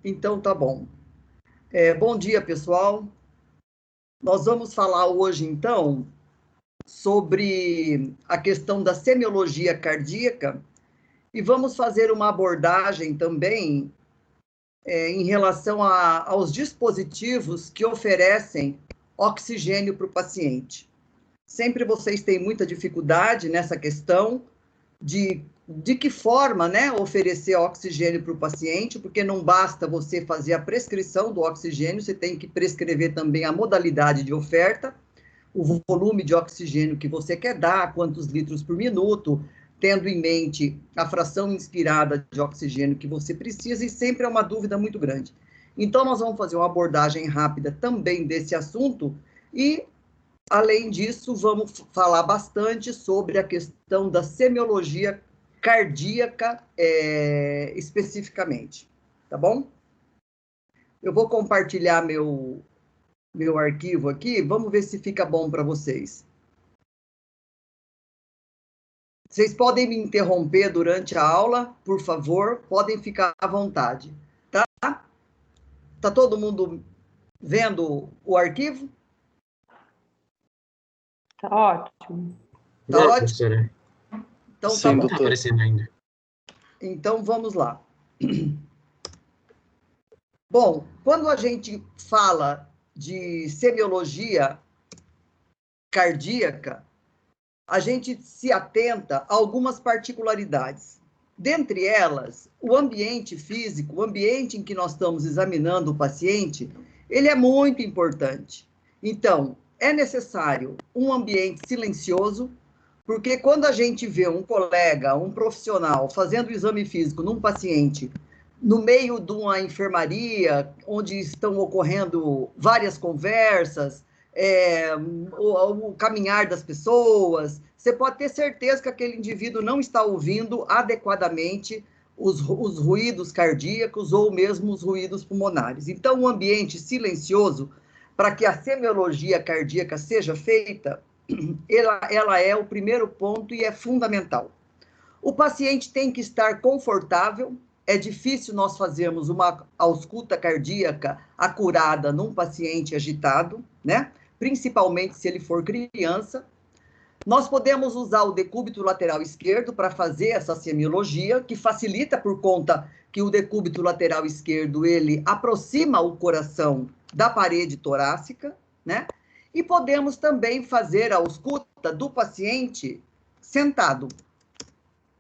Então, tá bom. Bom dia, pessoal. Nós vamos falar hoje, então, sobre a questão da semiologia cardíaca e vamos fazer uma abordagem também em relação aos dispositivos que oferecem oxigênio para o paciente. Sempre vocês têm muita dificuldade nessa questão de que forma, né, oferecer oxigênio para o paciente, porque não basta você fazer a prescrição do oxigênio, você tem que prescrever também a modalidade de oferta, o volume de oxigênio que você quer dar, quantos litros por minuto, tendo em mente a fração inspirada de oxigênio que você precisa, e sempre é uma dúvida muito grande. Então, nós vamos fazer uma abordagem rápida também desse assunto e, além disso, vamos falar bastante sobre a questão da semiologia cardíaca especificamente, tá bom? Eu vou compartilhar meu arquivo aqui, vamos ver se fica bom para vocês. Vocês podem me interromper durante a aula, por favor, podem ficar à vontade, tá? Tá todo mundo vendo o arquivo? Tá ótimo. Tá ótimo? Professora. Então, sim, tá bom. Tá aparecendo ainda. Então, vamos lá. Bom, quando a gente fala de semiologia cardíaca, a gente se atenta a algumas particularidades. Dentre elas, o ambiente físico, o ambiente em que nós estamos examinando o paciente, ele é muito importante. Então, é necessário um ambiente silencioso, porque quando a gente vê um colega, um profissional, fazendo o exame físico num paciente, no meio de uma enfermaria, onde estão ocorrendo várias conversas, o caminhar das pessoas, você pode ter certeza que aquele indivíduo não está ouvindo adequadamente os ruídos cardíacos ou mesmo os ruídos pulmonares. Então, um ambiente silencioso, para que a semiologia cardíaca seja feita, ela é o primeiro ponto e é fundamental. O paciente tem que estar confortável. É difícil nós fazermos uma ausculta cardíaca acurada num paciente agitado, né? Principalmente se ele for criança. Nós podemos usar o decúbito lateral esquerdo para fazer essa semiologia, que facilita por conta que o decúbito lateral esquerdo, ele aproxima o coração da parede torácica, né? E podemos também fazer a ausculta do paciente sentado,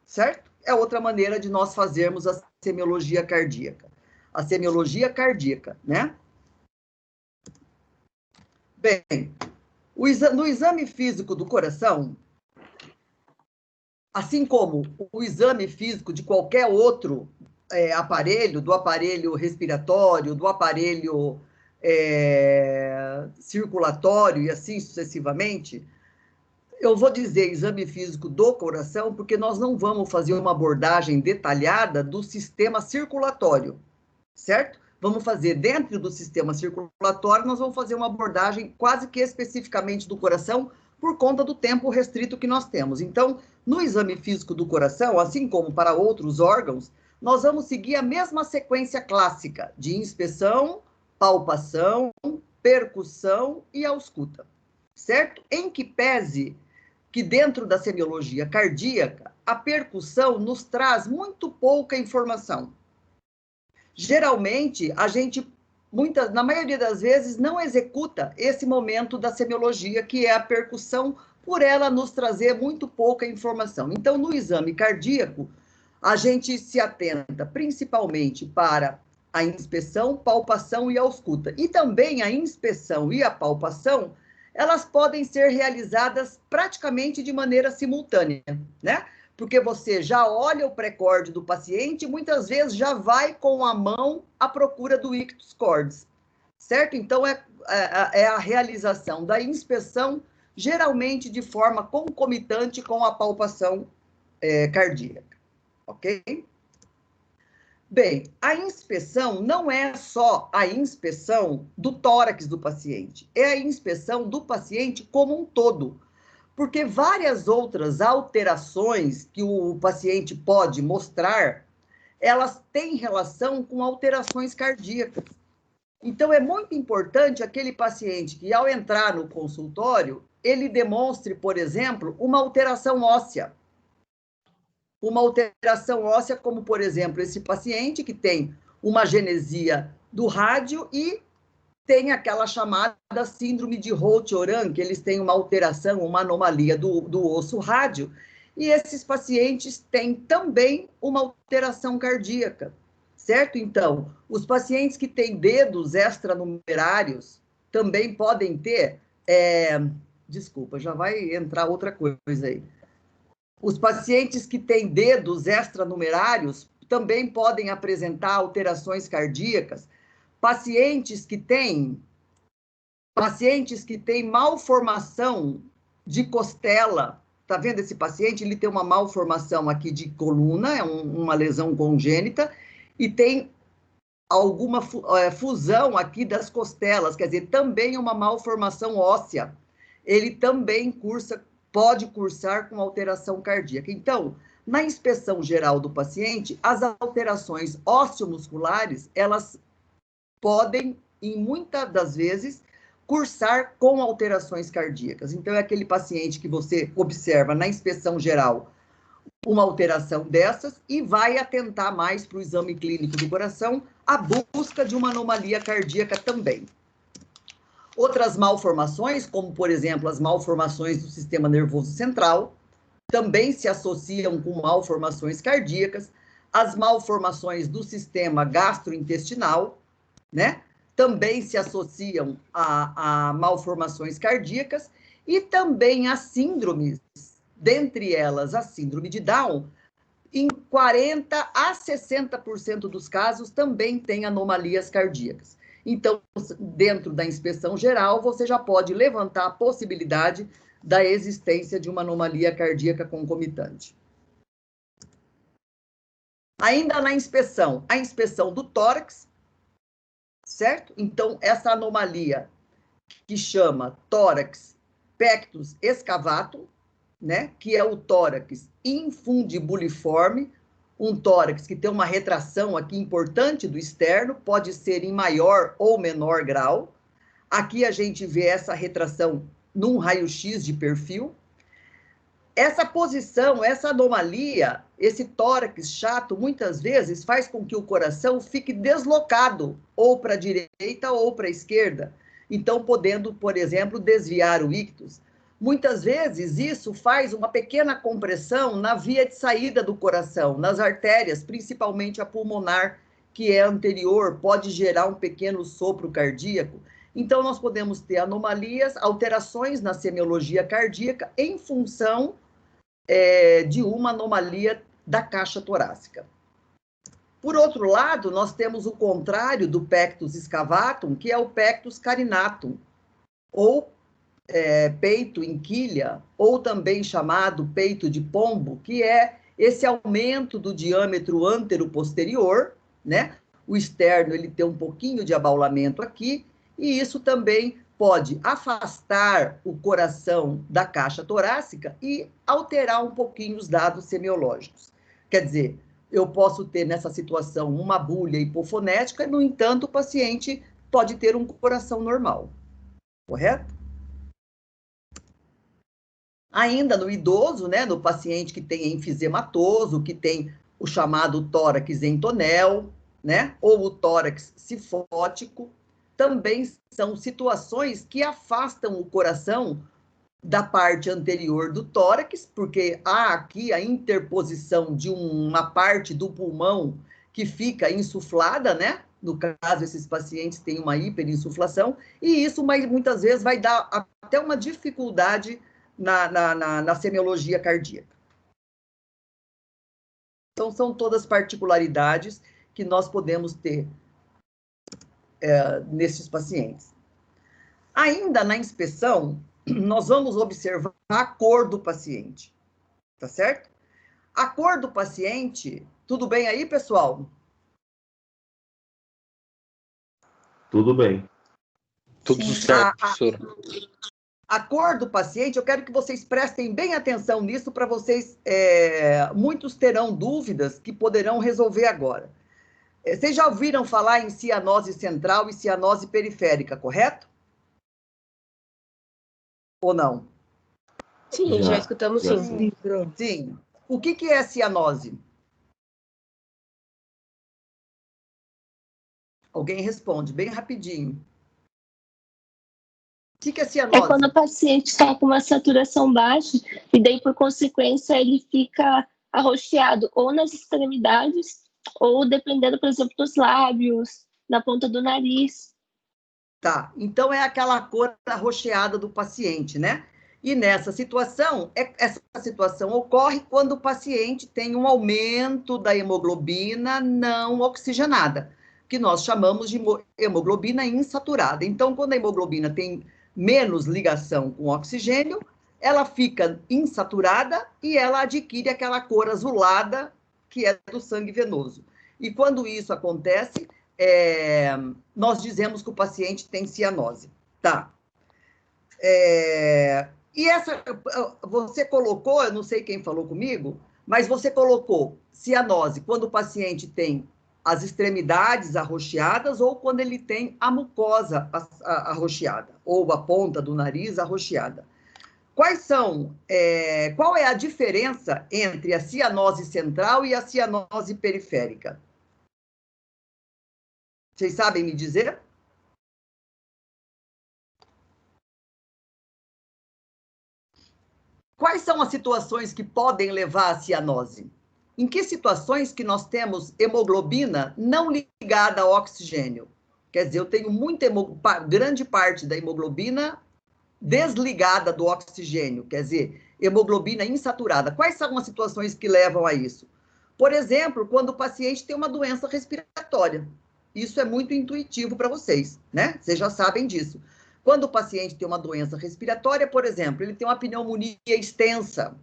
certo? É outra maneira de nós fazermos a semiologia cardíaca. A semiologia cardíaca, né? Bem, no exame físico do coração, assim como o exame físico de qualquer outro aparelho, do aparelho respiratório, do aparelho circulatório e assim sucessivamente, eu vou dizer exame físico do coração, porque nós não vamos fazer uma abordagem detalhada do sistema circulatório, certo? Vamos fazer dentro do sistema circulatório, nós vamos fazer uma abordagem quase que especificamente do coração, por conta do tempo restrito que nós temos. Então, no exame físico do coração, assim como para outros órgãos, nós vamos seguir a mesma sequência clássica de inspeção, palpação, percussão e ausculta, certo? Em que pese que dentro da semiologia cardíaca, a percussão nos traz muito pouca informação. Geralmente, a gente, na maioria das vezes, não executa esse momento da semiologia, que é a percussão, por ela nos trazer muito pouca informação. Então, no exame cardíaco, a gente se atenta principalmente para a inspeção, palpação e ausculta. E também a inspeção e a palpação, elas podem ser realizadas praticamente de maneira simultânea, né? Porque você já olha o pré-corde do paciente e muitas vezes já vai com a mão à procura do ictus cordis, certo? Então, é a realização da inspeção, geralmente de forma concomitante com a palpação cardíaca, ok? Bem, a inspeção não é só a inspeção do tórax do paciente, é a inspeção do paciente como um todo, porque várias outras alterações que o paciente pode mostrar, elas têm relação com alterações cardíacas. Então, é muito importante aquele paciente que, ao entrar no consultório, ele demonstre, por exemplo, uma alteração óssea. Uma alteração óssea, como, por exemplo, esse paciente que tem uma genesia do rádio e tem aquela chamada síndrome de Holt-Oram, que eles têm uma alteração, uma anomalia do osso rádio, e esses pacientes têm também uma alteração cardíaca, certo? Então, os pacientes que têm dedos extranumerários também podem ter... Desculpa, já vai entrar outra coisa aí. Os pacientes que têm dedos extranumerários também podem apresentar alterações cardíacas. Pacientes que têm malformação de costela. Tá vendo esse paciente? Ele tem uma malformação aqui de coluna, é uma lesão congênita, e tem alguma fusão aqui das costelas, quer dizer, também uma malformação óssea. Ele também pode cursar com alteração cardíaca. Então, na inspeção geral do paciente, as alterações ósseo-musculares, elas podem, em muitas das vezes, cursar com alterações cardíacas. Então, é aquele paciente que você observa na inspeção geral uma alteração dessas e vai atentar mais para o exame clínico do coração, a busca de uma anomalia cardíaca também. Outras malformações, como, por exemplo, as malformações do sistema nervoso central, também se associam com malformações cardíacas, as malformações do sistema gastrointestinal, né? Também se associam a malformações cardíacas e também as síndromes, dentre elas a síndrome de Down, em 40% a 60% dos casos também tem anomalias cardíacas. Então, dentro da inspeção geral, você já pode levantar a possibilidade da existência de uma anomalia cardíaca concomitante. Ainda na inspeção, a inspeção do tórax, certo? Então, essa anomalia que chama tórax pectus excavatum, né? Que é o tórax infundibuliforme, um tórax que tem uma retração aqui importante do externo, pode ser em maior ou menor grau. Aqui a gente vê essa retração num raio-x de perfil. Essa posição, essa anomalia, esse tórax chato, muitas vezes faz com que o coração fique deslocado, ou para a direita ou para a esquerda. Então, podendo, por exemplo, desviar o ictus. Muitas vezes isso faz uma pequena compressão na via de saída do coração, nas artérias, principalmente a pulmonar, que é anterior, pode gerar um pequeno sopro cardíaco. Então, nós podemos ter anomalias, alterações na semiologia cardíaca em função de uma anomalia da caixa torácica. Por outro lado, nós temos o contrário do pectus excavatum, que é o pectus carinatum, ou peito em quilha, ou também chamado peito de pombo, que é esse aumento do diâmetro antero-posterior, né? O externo ele tem um pouquinho de abaulamento aqui, e isso também pode afastar o coração da caixa torácica e alterar um pouquinho os dados semiológicos. Quer dizer, eu posso ter nessa situação uma bulha hipofonética, no entanto, o paciente pode ter um coração normal, correto? Ainda no idoso, né, no paciente que tem enfisematoso, que tem o chamado tórax entonel, né, ou o tórax cifótico, também são situações que afastam o coração da parte anterior do tórax, porque há aqui a interposição de uma parte do pulmão que fica insuflada, né? No caso, esses pacientes têm uma hiperinsuflação, e isso muitas vezes vai dar até uma dificuldade na semiologia cardíaca. Então, são todas particularidades que nós podemos ter nesses pacientes. Ainda na inspeção, nós vamos observar a cor do paciente, tá certo? A cor do paciente, tudo bem aí, pessoal? Tudo bem. Tudo certo, professora. a cor do paciente, eu quero que vocês prestem bem atenção nisso para vocês, muitos terão dúvidas que poderão resolver agora. Vocês já ouviram falar em cianose central e cianose periférica, correto? Ou não? Sim, já escutamos sim. Sim. O que é cianose? Alguém responde, bem rapidinho. O que é cianose? É quando o paciente está com uma saturação baixa e daí, por consequência, ele fica arroxeado ou nas extremidades ou, dependendo, por exemplo, dos lábios, na ponta do nariz. Tá, então é aquela cor arroxeada do paciente, né? E nessa situação, essa situação ocorre quando o paciente tem um aumento da hemoglobina não oxigenada, que nós chamamos de hemoglobina insaturada. Então, quando a hemoglobina tem menos ligação com o oxigênio, ela fica insaturada e ela adquire aquela cor azulada que é do sangue venoso. E quando isso acontece, nós dizemos que o paciente tem cianose, tá? E você colocou, eu não sei quem falou comigo, mas você colocou cianose quando o paciente tem as extremidades arroxeadas ou quando ele tem a mucosa arroxeada, ou a ponta do nariz arroxeada. Qual é a diferença entre a cianose central e a cianose periférica? Vocês sabem me dizer? Quais são as situações que podem levar à cianose? Em que situações que nós temos hemoglobina não ligada ao oxigênio? Quer dizer, eu tenho grande parte da hemoglobina desligada do oxigênio, quer dizer, hemoglobina insaturada. Quais são as situações que levam a isso? Por exemplo, quando o paciente tem uma doença respiratória. Isso é muito intuitivo para vocês, né? Vocês já sabem disso. Quando o paciente tem uma doença respiratória, por exemplo, ele tem uma pneumonia extensa,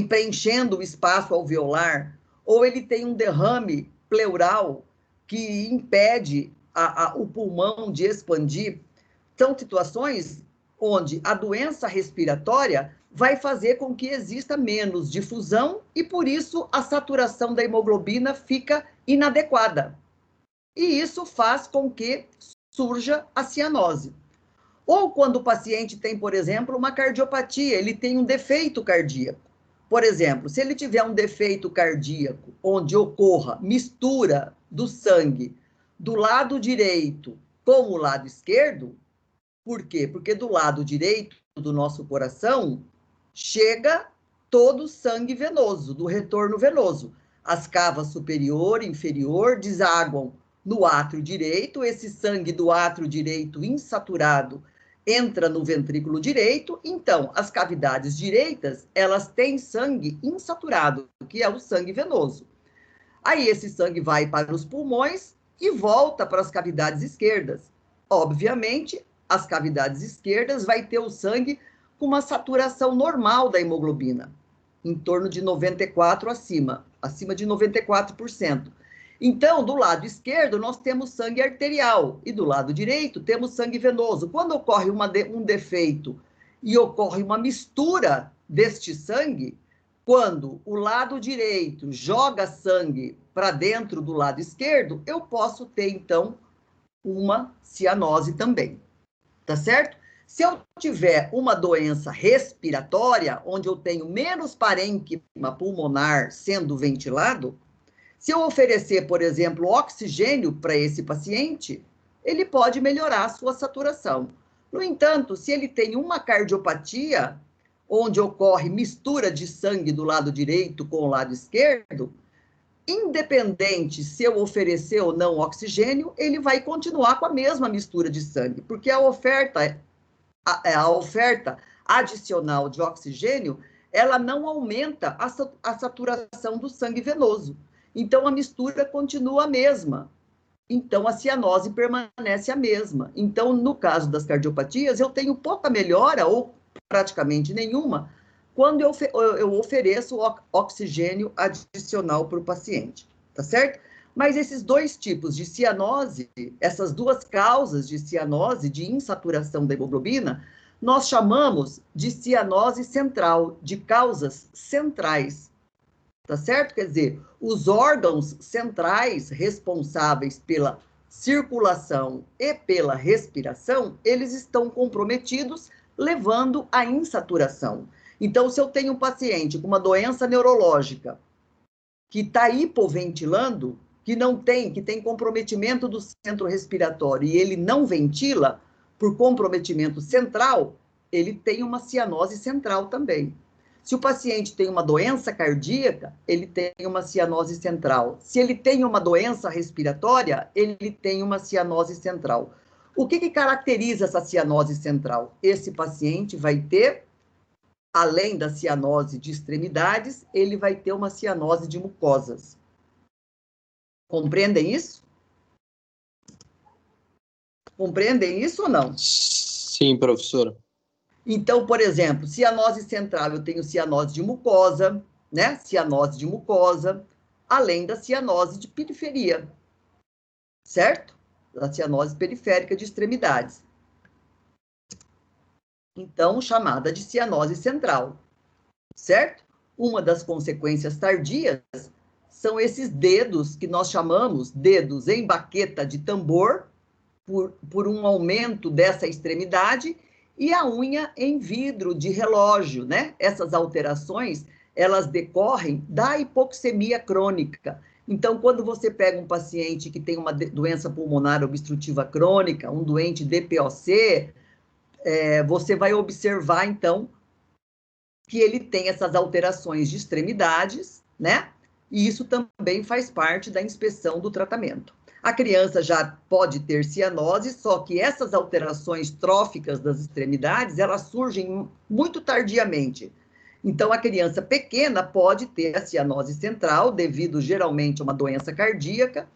preenchendo o espaço alveolar, ou ele tem um derrame pleural que impede o pulmão de expandir. São situações onde a doença respiratória vai fazer com que exista menos difusão e, por isso, a saturação da hemoglobina fica inadequada. E isso faz com que surja a cianose. Ou quando o paciente tem, por exemplo, uma cardiopatia, ele tem um defeito cardíaco. Por exemplo, se ele tiver um defeito cardíaco onde ocorra mistura do sangue do lado direito com o lado esquerdo, por quê? Porque do lado direito do nosso coração chega todo o sangue venoso, do retorno venoso. As cavas superior e inferior desaguam no átrio direito, esse sangue do átrio direito insaturado entra no ventrículo direito, então as cavidades direitas, elas têm sangue insaturado, que é o sangue venoso. Aí esse sangue vai para os pulmões e volta para as cavidades esquerdas. Obviamente, as cavidades esquerdas vai ter o sangue com uma saturação normal da hemoglobina, em torno de 94 acima de 94%. Então, do lado esquerdo, nós temos sangue arterial e do lado direito temos sangue venoso. Quando ocorre um defeito e ocorre uma mistura deste sangue, quando o lado direito joga sangue para dentro do lado esquerdo, eu posso ter, então, uma cianose também. Tá certo? Se eu tiver uma doença respiratória, onde eu tenho menos parênquima pulmonar sendo ventilado, se eu oferecer, por exemplo, oxigênio para esse paciente, ele pode melhorar a sua saturação. No entanto, se ele tem uma cardiopatia, onde ocorre mistura de sangue do lado direito com o lado esquerdo, independente se eu oferecer ou não oxigênio, ele vai continuar com a mesma mistura de sangue, porque a oferta adicional de oxigênio, ela não aumenta a saturação do sangue venoso. Então, a mistura continua a mesma. Então, a cianose permanece a mesma. Então, no caso das cardiopatias, eu tenho pouca melhora, ou praticamente nenhuma, quando eu ofereço oxigênio adicional para o paciente, tá certo? Mas esses dois tipos de cianose, essas duas causas de cianose, de insaturação da hemoglobina, nós chamamos de cianose central, de causas centrais. Tá certo? Quer dizer, os órgãos centrais responsáveis pela circulação e pela respiração, eles estão comprometidos, levando à insaturação. Então, se eu tenho um paciente com uma doença neurológica que está hipoventilando, que tem comprometimento do centro respiratório e ele não ventila, por comprometimento central, ele tem uma cianose central também. Se o paciente tem uma doença cardíaca, ele tem uma cianose central. Se ele tem uma doença respiratória, ele tem uma cianose central. O que caracteriza essa cianose central? Esse paciente vai ter, além da cianose de extremidades, ele vai ter uma cianose de mucosas. Compreendem isso? Compreendem isso ou não? Sim, professora. Então, por exemplo, cianose central, eu tenho cianose de mucosa, né? Cianose de mucosa, além da cianose de periferia, certo? Da cianose periférica de extremidades. Então, chamada de cianose central, certo? Uma das consequências tardias são esses dedos que nós chamamos dedos em baqueta de tambor, por um aumento dessa extremidade, e a unha em vidro de relógio, né? Essas alterações, elas decorrem da hipoxemia crônica. Então, quando você pega um paciente que tem uma doença pulmonar obstrutiva crônica, um doente DPOC, você vai observar, então, que ele tem essas alterações de extremidades, né? E isso também faz parte da inspeção do tratamento. A criança já pode ter cianose, só que essas alterações tróficas das extremidades, elas surgem muito tardiamente. Então, a criança pequena pode ter a cianose central, devido geralmente a uma doença cardíaca,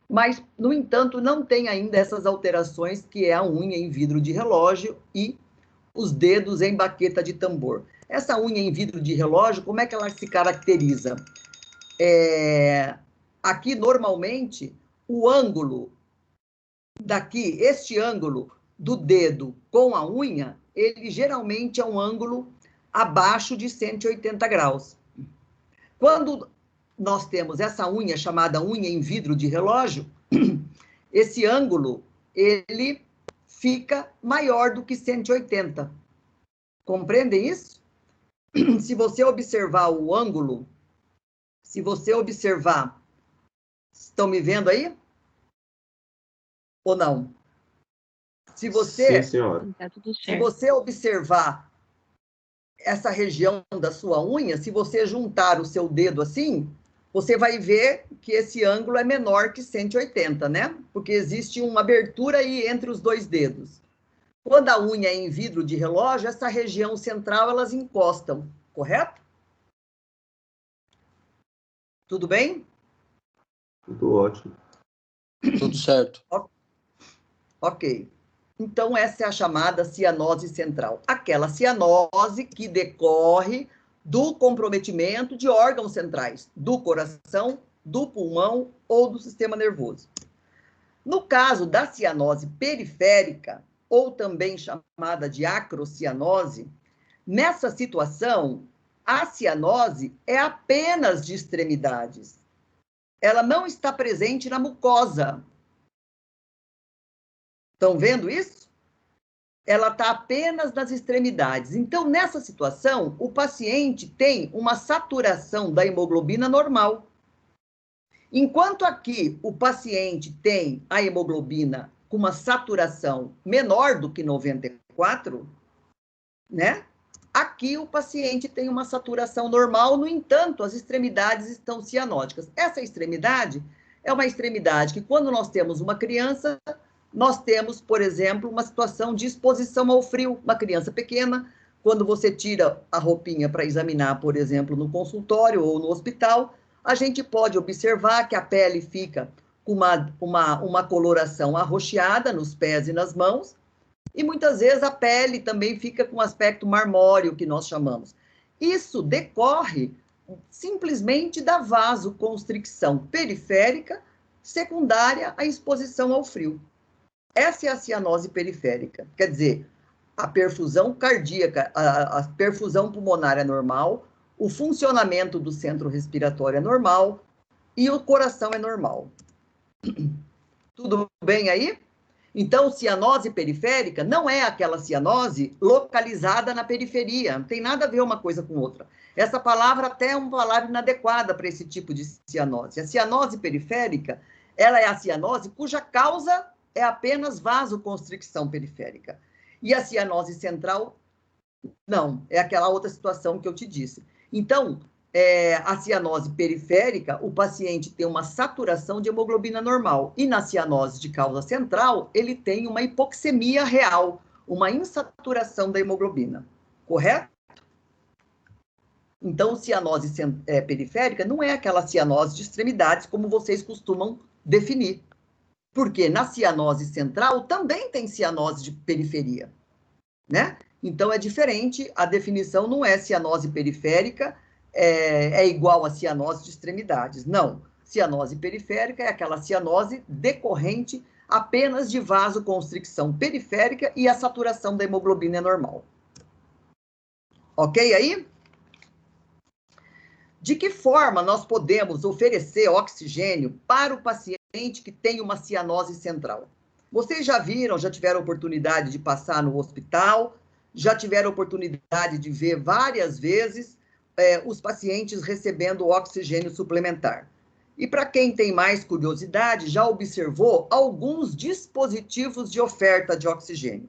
mas, no entanto, não tem ainda essas alterações, que é a unha em vidro de relógio e os dedos em baqueta de tambor. Essa unha em vidro de relógio, como é que ela se caracteriza? Aqui, normalmente, o ângulo daqui, este ângulo do dedo com a unha, ele geralmente é um ângulo abaixo de 180 graus. Quando nós temos essa unha chamada unha em vidro de relógio, esse ângulo, ele fica maior do que 180. Compreendem isso? Se você observar o ângulo, estão me vendo aí? Ou não? Sim, senhora. Tá tudo Se certo. você observar essa região da sua unha, se você juntar o seu dedo assim, você vai ver que esse ângulo é menor que 180, né? Porque existe uma abertura aí entre os dois dedos. Quando a unha é em vidro de relógio, essa região central, elas encostam, correto? Tudo bem? Tudo ótimo. Tudo certo. Ok. Então, essa é a chamada cianose central. Aquela cianose que decorre do comprometimento de órgãos centrais, do coração, do pulmão ou do sistema nervoso. No caso da cianose periférica, ou também chamada de acrocianose, nessa situação, a cianose é apenas de extremidades. Ela não está presente na mucosa. Estão vendo isso? Ela está apenas nas extremidades. Então, nessa situação, o paciente tem uma saturação da hemoglobina normal. Enquanto aqui o paciente tem a hemoglobina com uma saturação menor do que 94, né? Aqui o paciente tem uma saturação normal, no entanto, as extremidades estão cianóticas. Essa extremidade é uma extremidade que, quando nós temos uma criança, nós temos, por exemplo, uma situação de exposição ao frio. Uma criança pequena, quando você tira a roupinha para examinar, por exemplo, no consultório ou no hospital, a gente pode observar que a pele fica com uma coloração arroxeada nos pés e nas mãos, e muitas vezes a pele também fica com aspecto marmóreo, que nós chamamos. Isso decorre simplesmente da vasoconstricção periférica secundária à exposição ao frio. Essa é a cianose periférica. Quer dizer, a perfusão cardíaca, a perfusão pulmonar é normal, o funcionamento do centro respiratório é normal e o coração é normal. Tudo bem aí? Então, cianose periférica não é aquela cianose localizada na periferia, não tem nada a ver uma coisa com outra. Essa palavra até é uma palavra inadequada para esse tipo de cianose. A cianose periférica, ela é a cianose cuja causa é apenas vasoconstricção periférica. E a cianose central, não, é aquela outra situação que eu te disse. Então, a cianose periférica, o paciente tem uma saturação de hemoglobina normal. E na cianose de causa central, ele tem uma hipoxemia real, uma insaturação da hemoglobina. Correto? Então, cianose periférica não é aquela cianose de extremidades, como vocês costumam definir. Porque na cianose central também tem cianose de periferia, né? Então, é diferente, a definição não é cianose periférica, é igual a cianose de extremidades. Não, cianose periférica é aquela cianose decorrente apenas de vasoconstricção periférica e a saturação da hemoglobina é normal. Ok aí? De que forma nós podemos oferecer oxigênio para o paciente que tem uma cianose central? Vocês já viram, já tiveram oportunidade de passar no hospital, já tiveram oportunidade de ver várias vezes os pacientes recebendo oxigênio suplementar. E para quem tem mais curiosidade, já observou alguns dispositivos de oferta de oxigênio.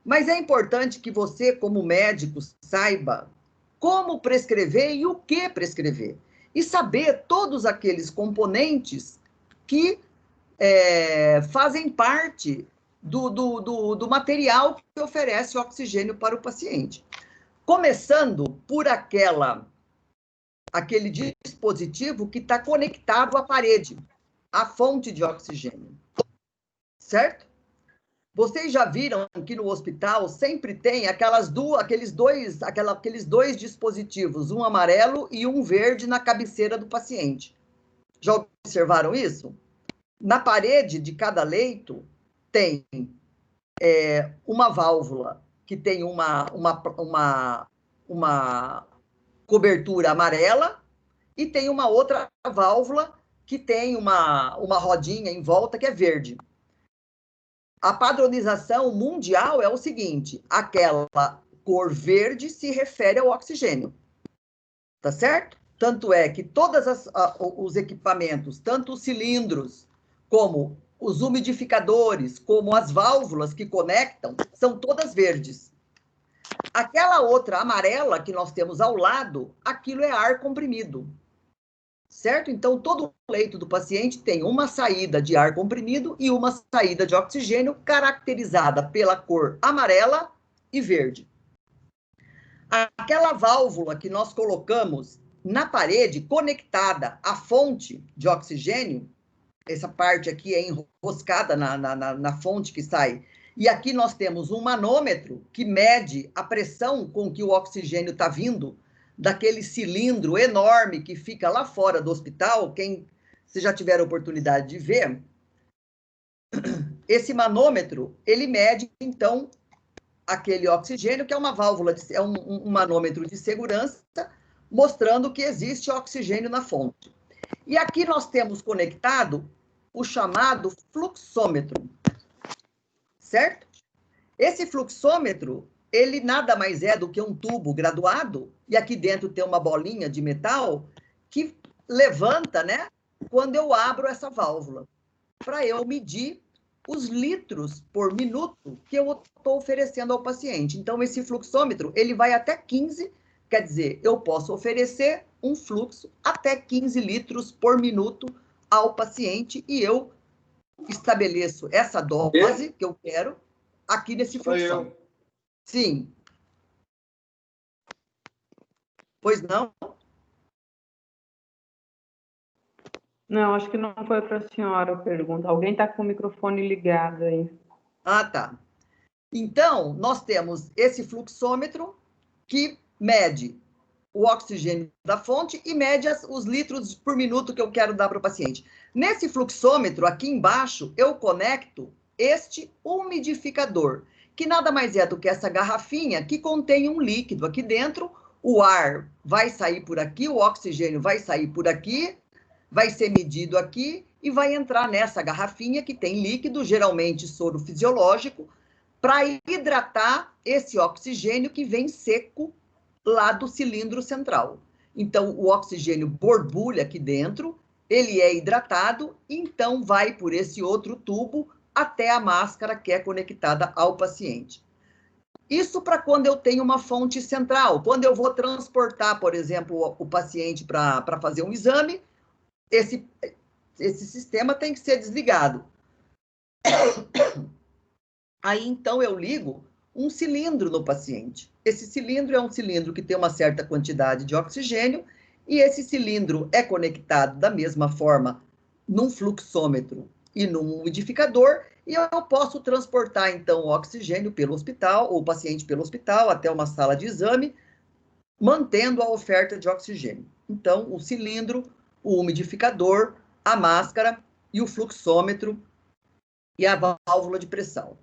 Mas é importante que você, como médico, saiba como prescrever e o que prescrever. E saber todos aqueles componentes que fazem parte do material que oferece oxigênio para o paciente. Começando por aquele dispositivo que está conectado à parede, à fonte de oxigênio. Certo? Vocês já viram que no hospital sempre tem aqueles dois dispositivos, um amarelo e um verde na cabeceira do paciente. Já observaram isso? Na parede de cada leito tem uma válvula que tem uma cobertura amarela e tem uma outra válvula que tem uma rodinha em volta que é verde. A padronização mundial é o seguinte, aquela cor verde se refere ao oxigênio, tá certo? Tanto é que todos os equipamentos, tanto os cilindros, como os umidificadores, como as válvulas que conectam, são todas verdes. Aquela outra amarela que nós temos ao lado, aquilo é ar comprimido. Certo? Então, todo o leito do paciente tem uma saída de ar comprimido e uma saída de oxigênio caracterizada pela cor amarela e verde. Aquela válvula que nós colocamos na parede, conectada à fonte de oxigênio, essa parte aqui é enroscada na fonte que sai, e aqui nós temos um manômetro que mede a pressão com que o oxigênio está vindo daquele cilindro enorme que fica lá fora do hospital, se já tiver a oportunidade de ver, esse manômetro, ele mede, então, aquele oxigênio, que é uma válvula, é um manômetro de segurança, mostrando que existe oxigênio na fonte. E aqui nós temos conectado o chamado fluxômetro, certo? Esse fluxômetro, ele nada mais é do que um tubo graduado, e aqui dentro tem uma bolinha de metal que levanta, né, quando eu abro essa válvula, para eu medir os litros por minuto que eu estou oferecendo ao paciente. Então, esse fluxômetro, ele vai até 15, quer dizer, eu posso oferecer um fluxo até 15 litros por minuto ao paciente, e eu estabeleço essa dose que eu quero aqui nesse fluxômetro. Sim. Pois não? Não, acho que não foi para a senhora a pergunta. Alguém está com o microfone ligado aí. Ah, tá. Então, nós temos esse fluxômetro que mede o oxigênio da fonte e mede os litros por minuto que eu quero dar para o paciente. Nesse fluxômetro, aqui embaixo, eu conecto este umidificador. que nada mais é do que essa garrafinha que contém um líquido aqui dentro. O ar vai sair por aqui, o oxigênio vai sair por aqui, vai ser medido aqui e vai entrar nessa garrafinha que tem líquido, geralmente soro fisiológico, para hidratar esse oxigênio que vem seco lá do cilindro central. Então, o oxigênio borbulha aqui dentro, ele é hidratado, então vai por esse outro tubo até a máscara que é conectada ao paciente. Isso para quando eu tenho uma fonte central. Quando eu vou transportar, por exemplo, o paciente para fazer um exame, esse sistema tem que ser desligado. Aí, então, eu ligo um cilindro no paciente. Esse cilindro é um cilindro que tem uma certa quantidade de oxigênio e esse cilindro é conectado da mesma forma num fluxômetro e num umidificador e eu posso transportar, então, o oxigênio pelo hospital, ou o paciente pelo hospital, até uma sala de exame, mantendo a oferta de oxigênio. Então, o cilindro, o umidificador, a máscara e o fluxômetro e a válvula de pressão.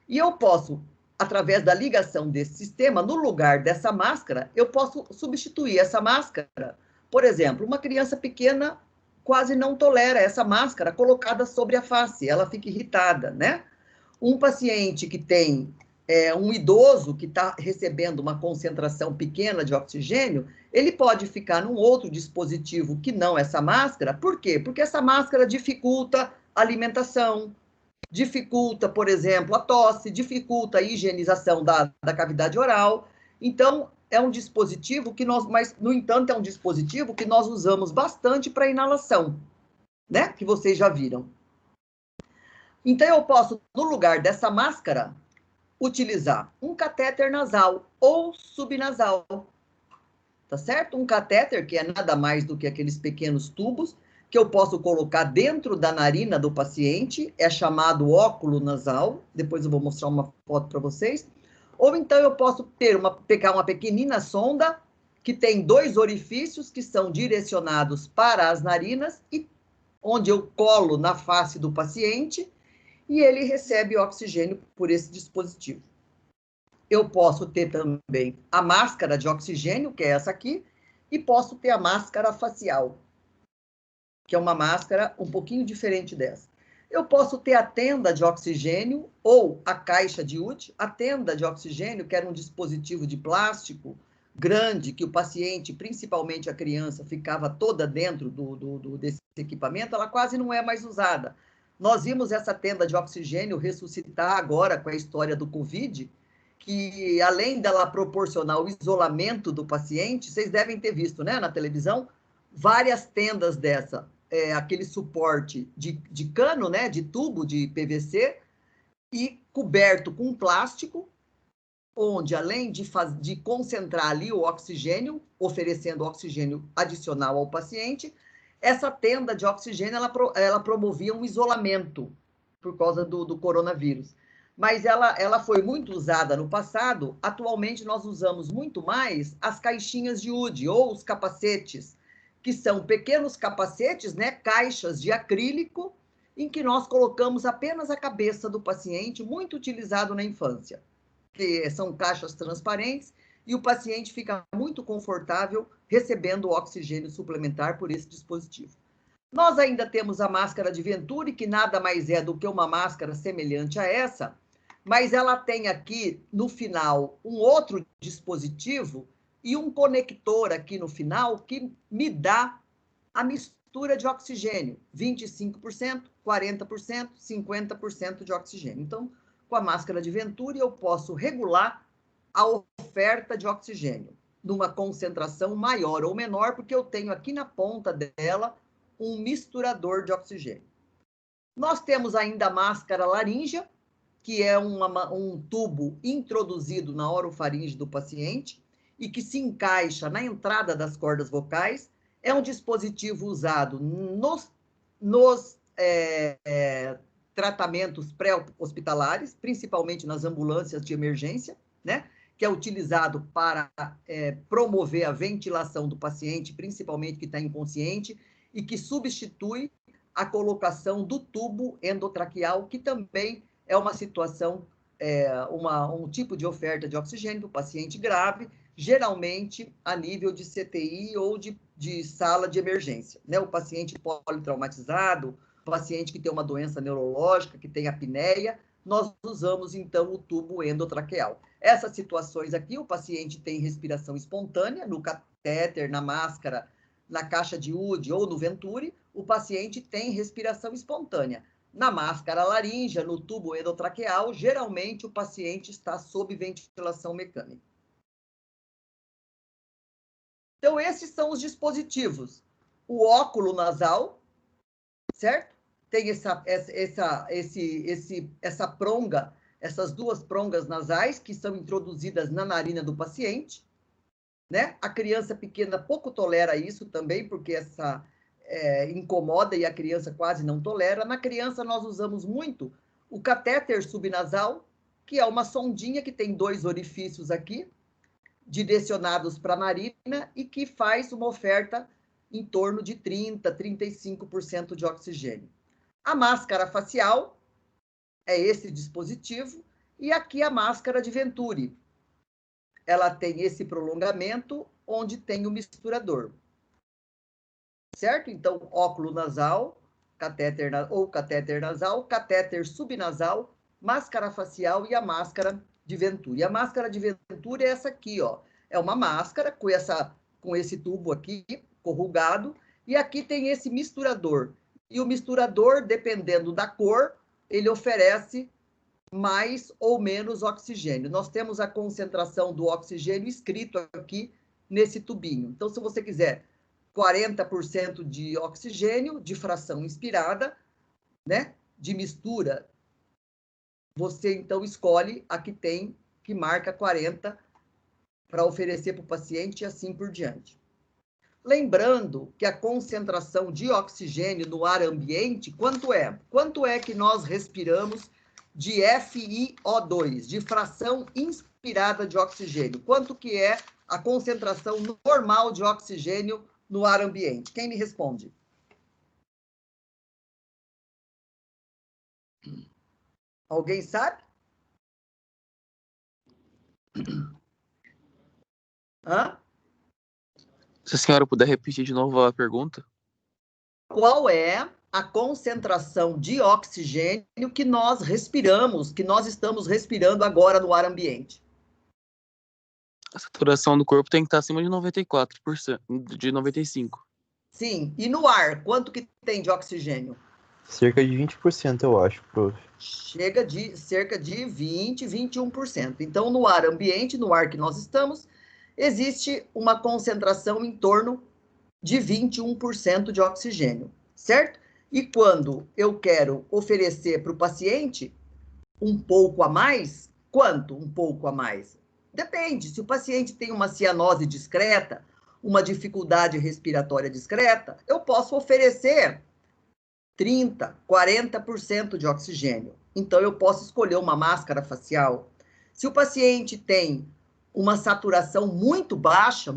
E eu posso, através da ligação desse sistema, no lugar dessa máscara, eu posso substituir essa máscara. Por exemplo, uma criança pequena quase não tolera essa máscara colocada sobre a face, ela fica irritada, né? Um paciente que tem um idoso que está recebendo uma concentração pequena de oxigênio, ele pode ficar num outro dispositivo que não essa máscara. Por quê? Porque essa máscara dificulta a alimentação, dificulta, por exemplo, a tosse, dificulta a higienização da cavidade oral. Então, é um dispositivo que mas, no entanto, é um dispositivo que nós usamos bastante para inalação, né? Que vocês já viram. Então, eu posso, no lugar dessa máscara, utilizar um catéter nasal ou subnasal, tá certo? Um catéter que é nada mais do que aqueles pequenos tubos que eu posso colocar dentro da narina do paciente, é chamado óculo nasal, depois eu vou mostrar uma foto para vocês, ou então eu posso pegar uma pequenina sonda que tem 2 orifícios que são direcionados para as narinas e onde eu colo na face do paciente e ele recebe oxigênio por esse dispositivo. Eu posso ter também a máscara de oxigênio, que é essa aqui, e posso ter a máscara facial, que é uma máscara um pouquinho diferente dessa. Eu posso ter a tenda de oxigênio ou a caixa de UTI. A tenda de oxigênio, que era um dispositivo de plástico grande, que o paciente, principalmente a criança, ficava toda dentro desse equipamento, ela quase não é mais usada. Nós vimos essa tenda de oxigênio ressuscitar agora com a história do Covid, que além dela proporcionar o isolamento do paciente, vocês devem ter visto, né, na televisão, várias tendas dessa, aquele suporte de cano, né, de tubo de PVC, e coberto com plástico, onde, além de concentrar ali o oxigênio, oferecendo oxigênio adicional ao paciente, essa tenda de oxigênio, ela promovia um isolamento por causa do coronavírus. Mas ela foi muito usada no passado. Atualmente, nós usamos muito mais as caixinhas de UDI, ou os capacetes, que são pequenos capacetes, né, caixas de acrílico, em que nós colocamos apenas a cabeça do paciente, muito utilizado na infância, que são caixas transparentes, e o paciente fica muito confortável recebendo o oxigênio suplementar por esse dispositivo. Nós ainda temos a máscara de Venturi, que nada mais é do que uma máscara semelhante a essa, mas ela tem aqui, no final, um outro dispositivo e um conector aqui no final que me dá a mistura de oxigênio, 25%, 40%, 50% de oxigênio. Então, com a máscara de Venturi, eu posso regular a oferta de oxigênio numa concentração maior ou menor, porque eu tenho aqui na ponta dela um misturador de oxigênio. Nós temos ainda a máscara laríngea, que é um tubo introduzido na orofaringe do paciente e que se encaixa na entrada das cordas vocais. É um dispositivo usado nos tratamentos pré-hospitalares, principalmente nas ambulâncias de emergência, né? Que é utilizado para promover a ventilação do paciente, principalmente que está inconsciente, e que substitui a colocação do tubo endotraqueal, que também é uma situação um tipo de oferta de oxigênio para o paciente grave, geralmente a nível de CTI ou de sala de emergência, né? O paciente politraumatizado, o paciente que tem uma doença neurológica, que tem apneia, nós usamos, então, o tubo endotraqueal. Essas situações aqui, o paciente tem respiração espontânea, no catéter, na máscara, na caixa de UDI ou no Venturi, o paciente tem respiração espontânea. Na máscara laríngea, no tubo endotraqueal, geralmente o paciente está sob ventilação mecânica. Então, esses são os dispositivos. O óculo nasal, certo? Tem essa pronga, essas duas prongas nasais que são introduzidas na narina do paciente, né? A criança pequena pouco tolera isso também, porque incomoda e a criança quase não tolera. Na criança, nós usamos muito o catéter subnasal, que é uma sondinha que tem 2 orifícios aqui, direcionados para a narina e que faz uma oferta em torno de 30%, 35% de oxigênio. A máscara facial é esse dispositivo, e aqui a máscara de Venturi. Ela tem esse prolongamento onde tem o misturador. Certo? Então, óculo nasal, catéter nasal, catéter subnasal, máscara facial e a máscara de Venturi. A máscara de Venturi é essa aqui, ó. É uma máscara com esse tubo aqui, corrugado, e aqui tem esse misturador. E o misturador, dependendo da cor, ele oferece mais ou menos oxigênio. Nós temos a concentração do oxigênio escrito aqui nesse tubinho. Então, se você quiser 40% de oxigênio, de fração inspirada, né, de mistura, você, então, escolhe a que marca 40 para oferecer para o paciente e assim por diante. Lembrando que a concentração de oxigênio no ar ambiente, quanto é? Quanto é que nós respiramos de FiO2, de fração inspirada de oxigênio? Quanto que é a concentração normal de oxigênio no ar ambiente? Quem me responde? Alguém sabe? Hã? Se a senhora puder repetir de novo a pergunta. Qual é a concentração de oxigênio que nós respiramos, que nós estamos respirando agora no ar ambiente? A saturação do corpo tem que estar acima de 94%, de 95%. Sim, e no ar, quanto que tem de oxigênio? Cerca de 20%, eu acho, prof. Chega de cerca de 20, 21%. Então, no ar ambiente, no ar que nós estamos, existe uma concentração em torno de 21% de oxigênio, certo? E quando eu quero oferecer para o paciente um pouco a mais, quanto um pouco a mais? Depende. Se o paciente tem uma cianose discreta, uma dificuldade respiratória discreta, eu posso oferecer 30%, 40% de oxigênio. Então, eu posso escolher uma máscara facial. Se o paciente tem uma saturação muito baixa,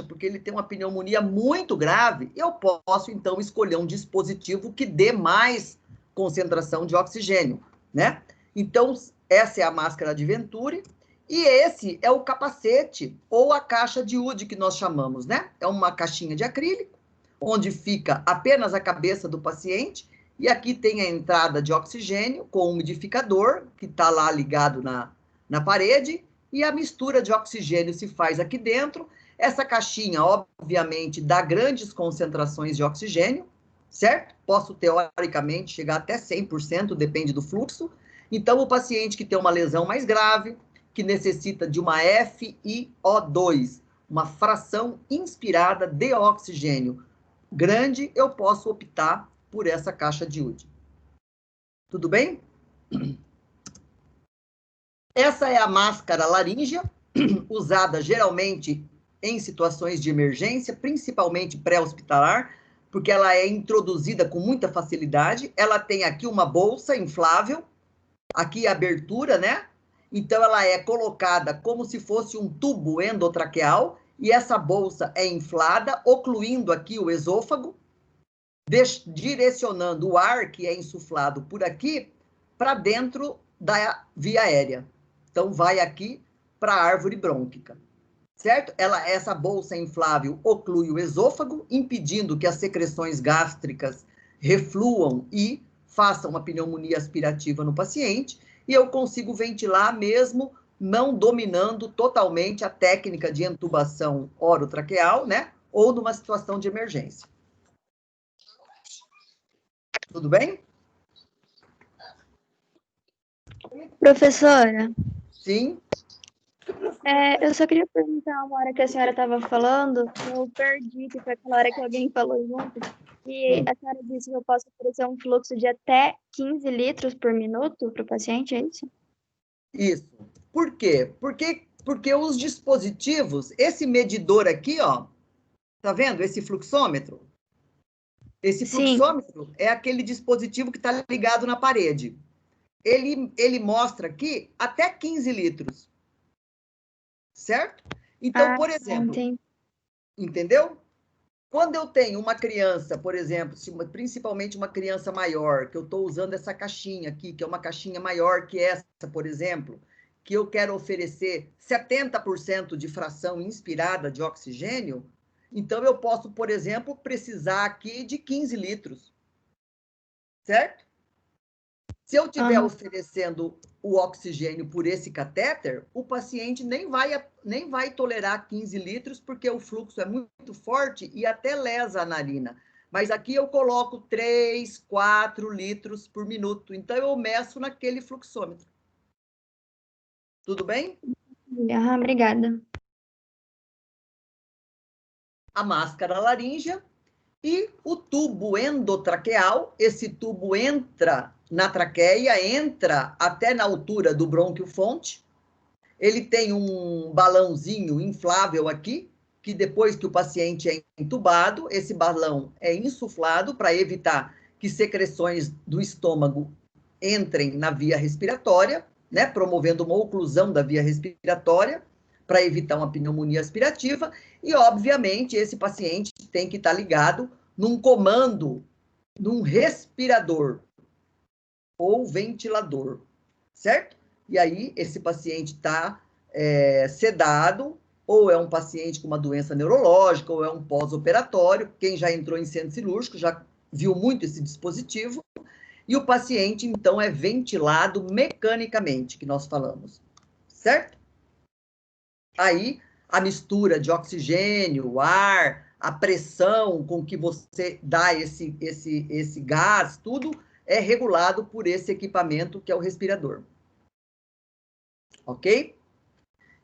porque ele tem uma pneumonia muito grave, eu posso, então, escolher um dispositivo que dê mais concentração de oxigênio, né? Então, essa é a máscara de Venturi, e esse é o capacete, ou a caixa de UDI, que nós chamamos, né? É uma caixinha de acrílico, onde fica apenas a cabeça do paciente, e aqui tem a entrada de oxigênio com o umidificador, que está lá ligado na parede, e a mistura de oxigênio se faz aqui dentro. Essa caixinha, obviamente, dá grandes concentrações de oxigênio, certo? Posso, teoricamente, chegar até 100%, depende do fluxo. Então, o paciente que tem uma lesão mais grave, que necessita de uma FiO2, uma fração inspirada de oxigênio grande, eu posso optar por essa caixa de UDI. Tudo bem? Essa é a máscara laríngea, usada geralmente em situações de emergência, principalmente pré-hospitalar, porque ela é introduzida com muita facilidade. Ela tem aqui uma bolsa inflável, aqui a abertura, né? Então, ela é colocada como se fosse um tubo endotraqueal, e essa bolsa é inflada, ocluindo aqui o esôfago, direcionando o ar que é insuflado por aqui para dentro da via aérea. Então, vai aqui para a árvore brônquica, certo? Essa bolsa inflável oclui o esôfago, impedindo que as secreções gástricas refluam e façam uma pneumonia aspirativa no paciente, e eu consigo ventilar mesmo não dominando totalmente a técnica de intubação orotraqueal, né? Ou numa situação de emergência. Tudo bem? Professora, Sim. eu só queria perguntar uma hora que a senhora estava falando, eu perdi, que foi aquela hora que alguém falou junto, e a senhora disse que eu posso oferecer um fluxo de até 15 litros por minuto para o paciente, é isso? Isso. Por quê? Porque os dispositivos, esse medidor aqui, ó, tá vendo? Esse fluxômetro? Esse fluxômetro é aquele dispositivo que está ligado na parede. Ele mostra aqui até 15 litros. Certo? Então, por exemplo, entendeu? Quando eu tenho uma criança, por exemplo, principalmente uma criança maior, que eu estou usando essa caixinha aqui, que é uma caixinha maior que essa, por exemplo, que eu quero oferecer 70% de fração inspirada de oxigênio, então eu posso, por exemplo, precisar aqui de 15 litros. Certo? Se eu estiver oferecendo o oxigênio por esse catéter, o paciente nem vai tolerar 15 litros, porque o fluxo é muito forte e até lesa a narina. Mas aqui eu coloco 3, 4 litros por minuto. Então, eu meço naquele fluxômetro. Tudo bem? Obrigada. A máscara laríngea e o tubo endotraqueal. Esse tubo entra na traqueia, entra até na altura do brônquio-fonte. Ele tem um balãozinho inflável aqui, que depois que o paciente é entubado, esse balão é insuflado para evitar que secreções do estômago entrem na via respiratória, né, promovendo uma oclusão da via respiratória, para evitar uma pneumonia aspirativa, e, obviamente, esse paciente tem que estar ligado num comando, num respirador ou ventilador, certo? E aí, esse paciente está sedado, ou é um paciente com uma doença neurológica, ou é um pós-operatório. Quem já entrou em centro cirúrgico já viu muito esse dispositivo. E o paciente, então, é ventilado mecanicamente, que nós falamos, certo? Aí, a mistura de oxigênio, ar, a pressão com que você dá esse gás, tudo é regulado por esse equipamento que é o respirador. Ok?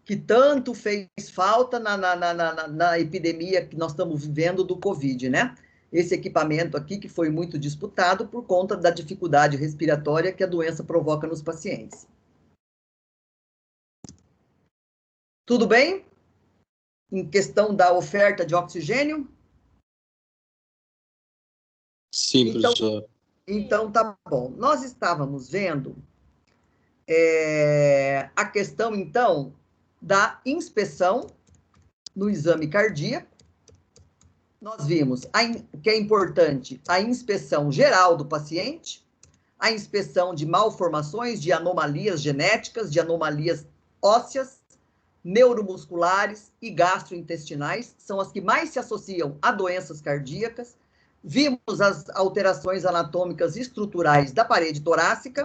Que tanto fez falta na epidemia que nós estamos vivendo do Covid, né? Esse equipamento aqui que foi muito disputado por conta da dificuldade respiratória que a doença provoca nos pacientes. Tudo bem? Em questão da oferta de oxigênio? Sim, professor. Então, tá bom. Nós estávamos vendo a questão, então, da inspeção no exame cardíaco. Nós vimos que é importante a inspeção geral do paciente, a inspeção de malformações, de anomalias genéticas, de anomalias ósseas, neuromusculares e gastrointestinais, são as que mais se associam a doenças cardíacas. Vimos as alterações anatômicas e estruturais da parede torácica,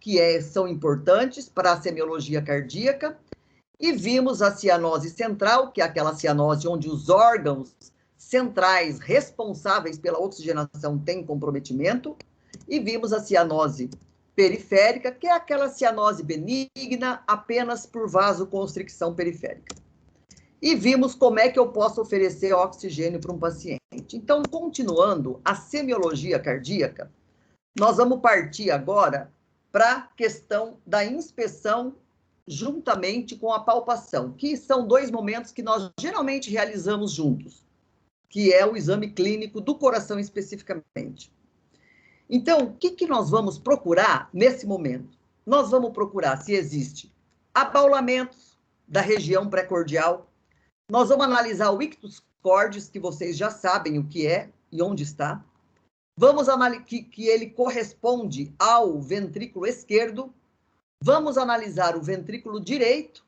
que são importantes para a semiologia cardíaca, e vimos a cianose central, que é aquela cianose onde os órgãos centrais responsáveis pela oxigenação têm comprometimento, e vimos a cianose periférica, que é aquela cianose benigna apenas por vasoconstricção periférica. E vimos como é que eu posso oferecer oxigênio para um paciente. Então, continuando a semiologia cardíaca, nós vamos partir agora para a questão da inspeção juntamente com a palpação, que são dois momentos que nós geralmente realizamos juntos, que é o exame clínico do coração especificamente. Então, o que nós vamos procurar nesse momento? Nós vamos procurar se existe abaulamentos da região pré-cordial. Nós vamos analisar o ictus cordis, que vocês já sabem o que é e onde está. Vamos analisar que ele corresponde ao ventrículo esquerdo, Vamos analisar o ventrículo direito,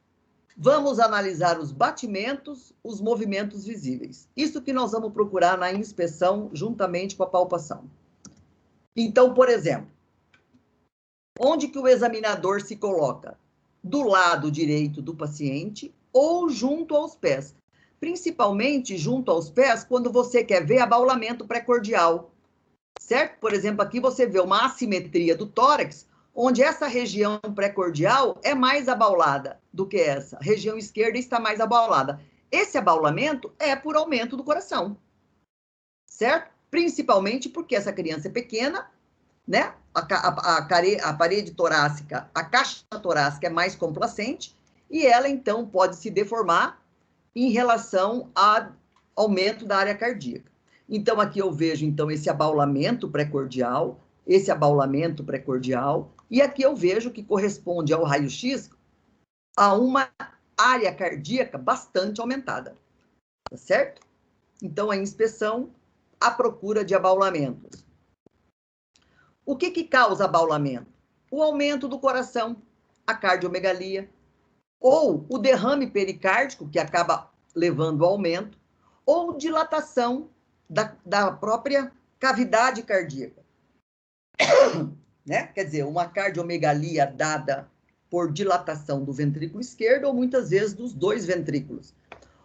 vamos analisar os batimentos, os movimentos visíveis. Isso que nós vamos procurar na inspeção juntamente com a palpação. Então, por exemplo, onde que o examinador se coloca? Do lado direito do paciente ou junto aos pés. Principalmente junto aos pés, quando você quer ver abaulamento pré-cordial, certo? Por exemplo, aqui você vê uma assimetria do tórax, onde essa região pré-cordial é mais abaulada do que essa. A região esquerda está mais abaulada. Esse abaulamento é por aumento do coração, certo? Principalmente porque essa criança é pequena, né? A parede torácica, a caixa torácica é mais complacente e ela, então, pode se deformar em relação ao aumento da área cardíaca. Então, aqui eu vejo, então, esse abaulamento pré-cordial, e aqui eu vejo que corresponde ao raio-x a uma área cardíaca bastante aumentada, tá certo? Então, a inspeção, a procura de abaulamentos. O que causa abaulamento? O aumento do coração, a cardiomegalia, ou o derrame pericárdico, que acaba levando ao aumento, ou dilatação da própria cavidade cardíaca. Né? Quer dizer, uma cardiomegalia dada por dilatação do ventrículo esquerdo ou muitas vezes dos dois ventrículos.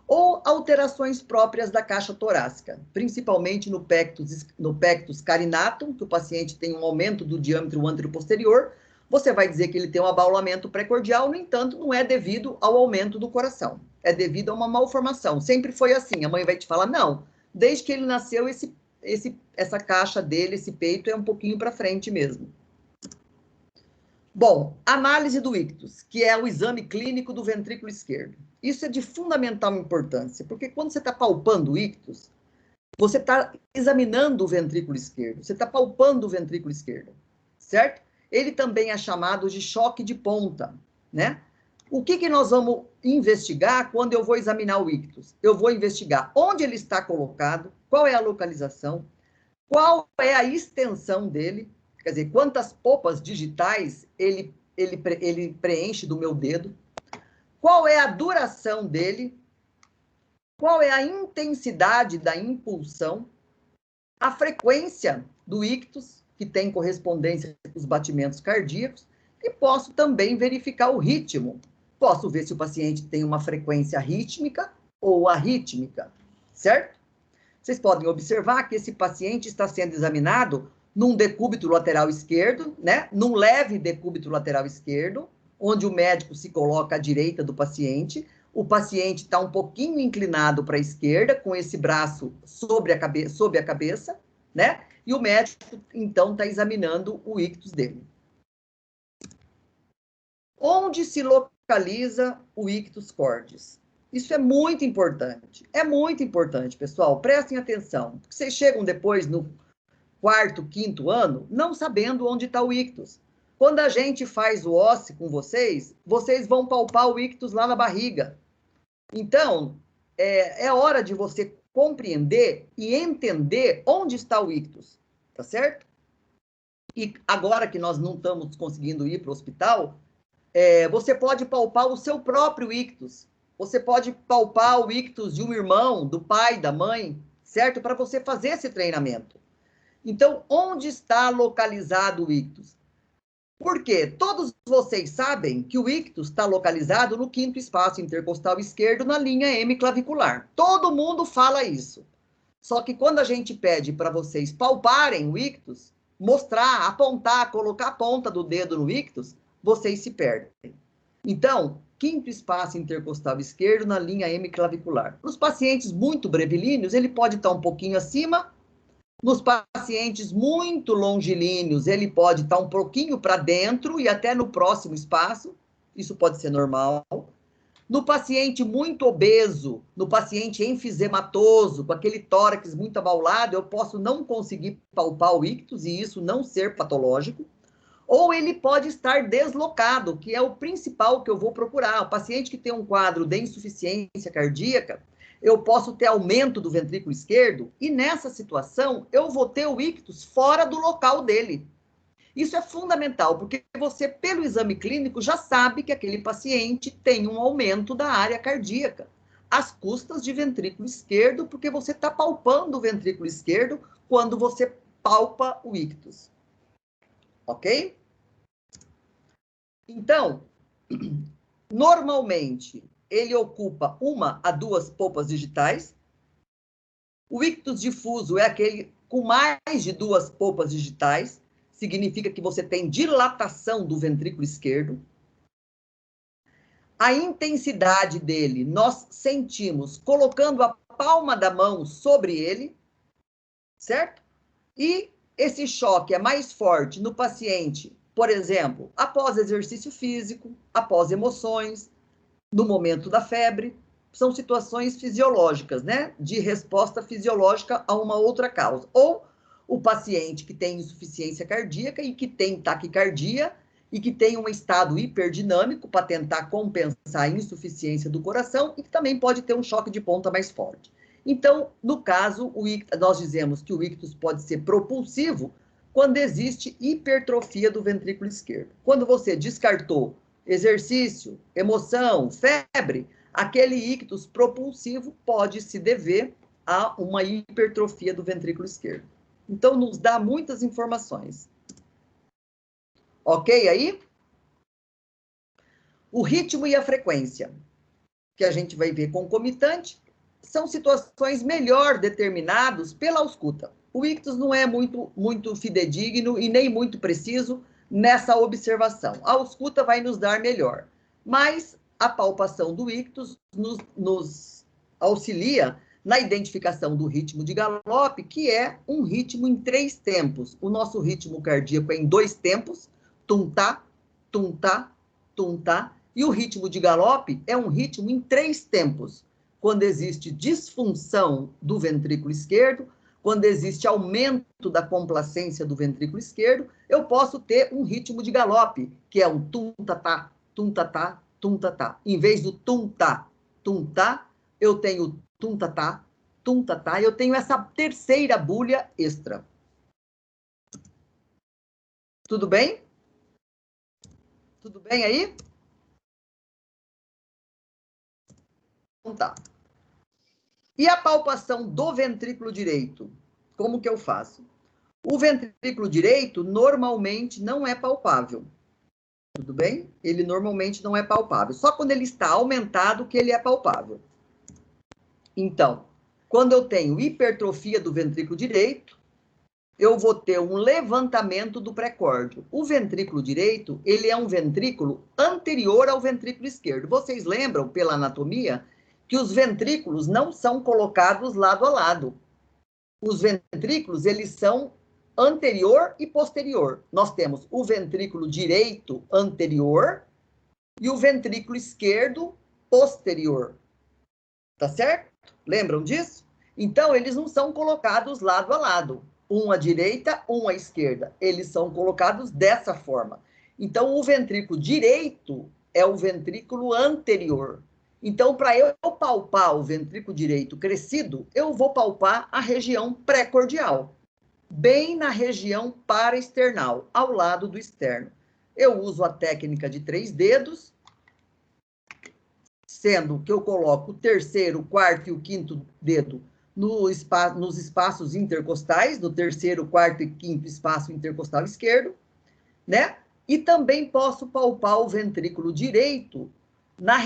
Ou alterações próprias da caixa torácica, principalmente no pectus carinatum, que o paciente tem um aumento do diâmetro antero-posterior, você vai dizer que ele tem um abaulamento pré-cordial, no entanto, não é devido ao aumento do coração, é devido a uma malformação. Sempre foi assim, a mãe vai te falar, não, desde que ele nasceu, essa caixa dele, esse peito, é um pouquinho para frente mesmo. Bom, análise do ictus, que é o exame clínico do ventrículo esquerdo. Isso é de fundamental importância, porque quando você está palpando o ictus, você está examinando o ventrículo esquerdo, você está palpando o ventrículo esquerdo, certo? Ele também é chamado de choque de ponta, né? O que nós vamos investigar quando eu vou examinar o ictus? Eu vou investigar onde ele está colocado, qual é a localização, qual é a extensão dele, quer dizer, quantas polpas digitais ele preenche do meu dedo, qual é a duração dele, qual é a intensidade da impulsão, a frequência do ictus, que tem correspondência com os batimentos cardíacos, e posso também verificar o ritmo. Posso ver se o paciente tem uma frequência rítmica ou arrítmica, certo? Vocês podem observar que esse paciente está sendo examinado num decúbito lateral esquerdo, né? Num leve decúbito lateral esquerdo, onde o médico se coloca à direita do paciente. O paciente está um pouquinho inclinado para a esquerda, com esse braço sob a cabeça, né? E o médico, então, está examinando o ictus dele. Onde se localiza o ictus cordis? Isso é muito importante, pessoal. Prestem atenção. Porque vocês chegam depois no 4º, 5º ano, não sabendo onde está o ictus. Quando a gente faz o OSCE com vocês, vocês vão palpar o ictus lá na barriga. Então, é hora de você compreender e entender onde está o ictus, tá certo? E agora que nós não estamos conseguindo ir para o hospital, você pode palpar o seu próprio ictus. Você pode palpar o ictus de um irmão, do pai, da mãe, certo? Para você fazer esse treinamento. Então, onde está localizado o ictus? Por quê? Todos vocês sabem que o ictus está localizado no 5º espaço intercostal esquerdo, na linha hemiclavicular. Todo mundo fala isso. Só que quando a gente pede para vocês palparem o ictus, mostrar, apontar, colocar a ponta do dedo no ictus, vocês se perdem. Então, 5º espaço intercostal esquerdo, na linha hemiclavicular. Nos pacientes muito brevilíneos, ele pode estar um pouquinho acima. Nos pacientes muito longilíneos, ele pode estar um pouquinho para dentro e até no próximo espaço, isso pode ser normal. No paciente muito obeso, no paciente enfisematoso, com aquele tórax muito abaulado, eu posso não conseguir palpar o ictus e isso não ser patológico. Ou ele pode estar deslocado, que é o principal que eu vou procurar. O paciente que tem um quadro de insuficiência cardíaca, eu posso ter aumento do ventrículo esquerdo, e nessa situação, eu vou ter o ictus fora do local dele. Isso é fundamental, porque você, pelo exame clínico, já sabe que aquele paciente tem um aumento da área cardíaca, às custas de ventrículo esquerdo, porque você está palpando o ventrículo esquerdo quando você palpa o ictus. Ok? Então, normalmente, ele ocupa 1 a 2 polpas digitais. O ictus difuso é aquele com mais de 2 polpas digitais. Significa que você tem dilatação do ventrículo esquerdo. A intensidade dele, nós sentimos colocando a palma da mão sobre ele, certo? E esse choque é mais forte no paciente, por exemplo, após exercício físico, após emoções, no momento da febre. São situações fisiológicas, né? De resposta fisiológica a uma outra causa. Ou o paciente que tem insuficiência cardíaca e que tem taquicardia e que tem um estado hiperdinâmico para tentar compensar a insuficiência do coração e que também pode ter um choque de ponta mais forte. Então, no caso, nós dizemos que o ictus pode ser propulsivo quando existe hipertrofia do ventrículo esquerdo. Quando você descartou exercício, emoção, febre, aquele ictus propulsivo pode se dever a uma hipertrofia do ventrículo esquerdo. Então, nos dá muitas informações. Ok aí? O ritmo e a frequência, que a gente vai ver concomitante, são situações melhor determinadas pela ausculta. O ictus não é muito fidedigno e nem muito preciso nessa observação. A ausculta vai nos dar melhor, mas a palpação do ictus nos auxilia na identificação do ritmo de galope, que é um ritmo em 3 tempos. O nosso ritmo cardíaco é em 2 tempos, tum-tá, tum-tá, tum-tá, e o ritmo de galope é um ritmo em 3 tempos. Quando existe disfunção do ventrículo esquerdo, quando existe aumento da complacência do ventrículo esquerdo, eu posso ter um ritmo de galope, que é um tum-tá-tá, tum-tá-tá, tum-tá-tá. Em vez do tum-tá, tum-tá, eu tenho tum-tá-tá, tum-tá-tá, eu tenho essa terceira bulha extra. Tudo bem? Tudo bem aí? Então tá. E a palpação do ventrículo direito? Como que eu faço? O ventrículo direito normalmente não é palpável. Tudo bem? Ele normalmente não é palpável. Só quando ele está aumentado que ele é palpável. Então, quando eu tenho hipertrofia do ventrículo direito, eu vou ter um levantamento do pré-córdio. O ventrículo direito, ele é um ventrículo anterior ao ventrículo esquerdo. Vocês lembram, pela anatomia, que os ventrículos não são colocados lado a lado. Os ventrículos, eles são anterior e posterior. Nós temos o ventrículo direito anterior e o ventrículo esquerdo posterior. Tá certo? Lembram disso? Então, eles não são colocados lado a lado. Um à direita, um à esquerda. Eles são colocados dessa forma. Então, o ventrículo direito é o ventrículo anterior. Então, para eu palpar o ventrículo direito crescido, eu vou palpar a região pré-cordial, bem na região paraesternal, ao lado do externo. Eu uso a técnica de 3 dedos, sendo que eu coloco o terceiro, o quarto e o quinto dedo nos espaços intercostais, no terceiro, quarto e quinto espaço intercostal esquerdo, né? E também posso palpar o ventrículo direito na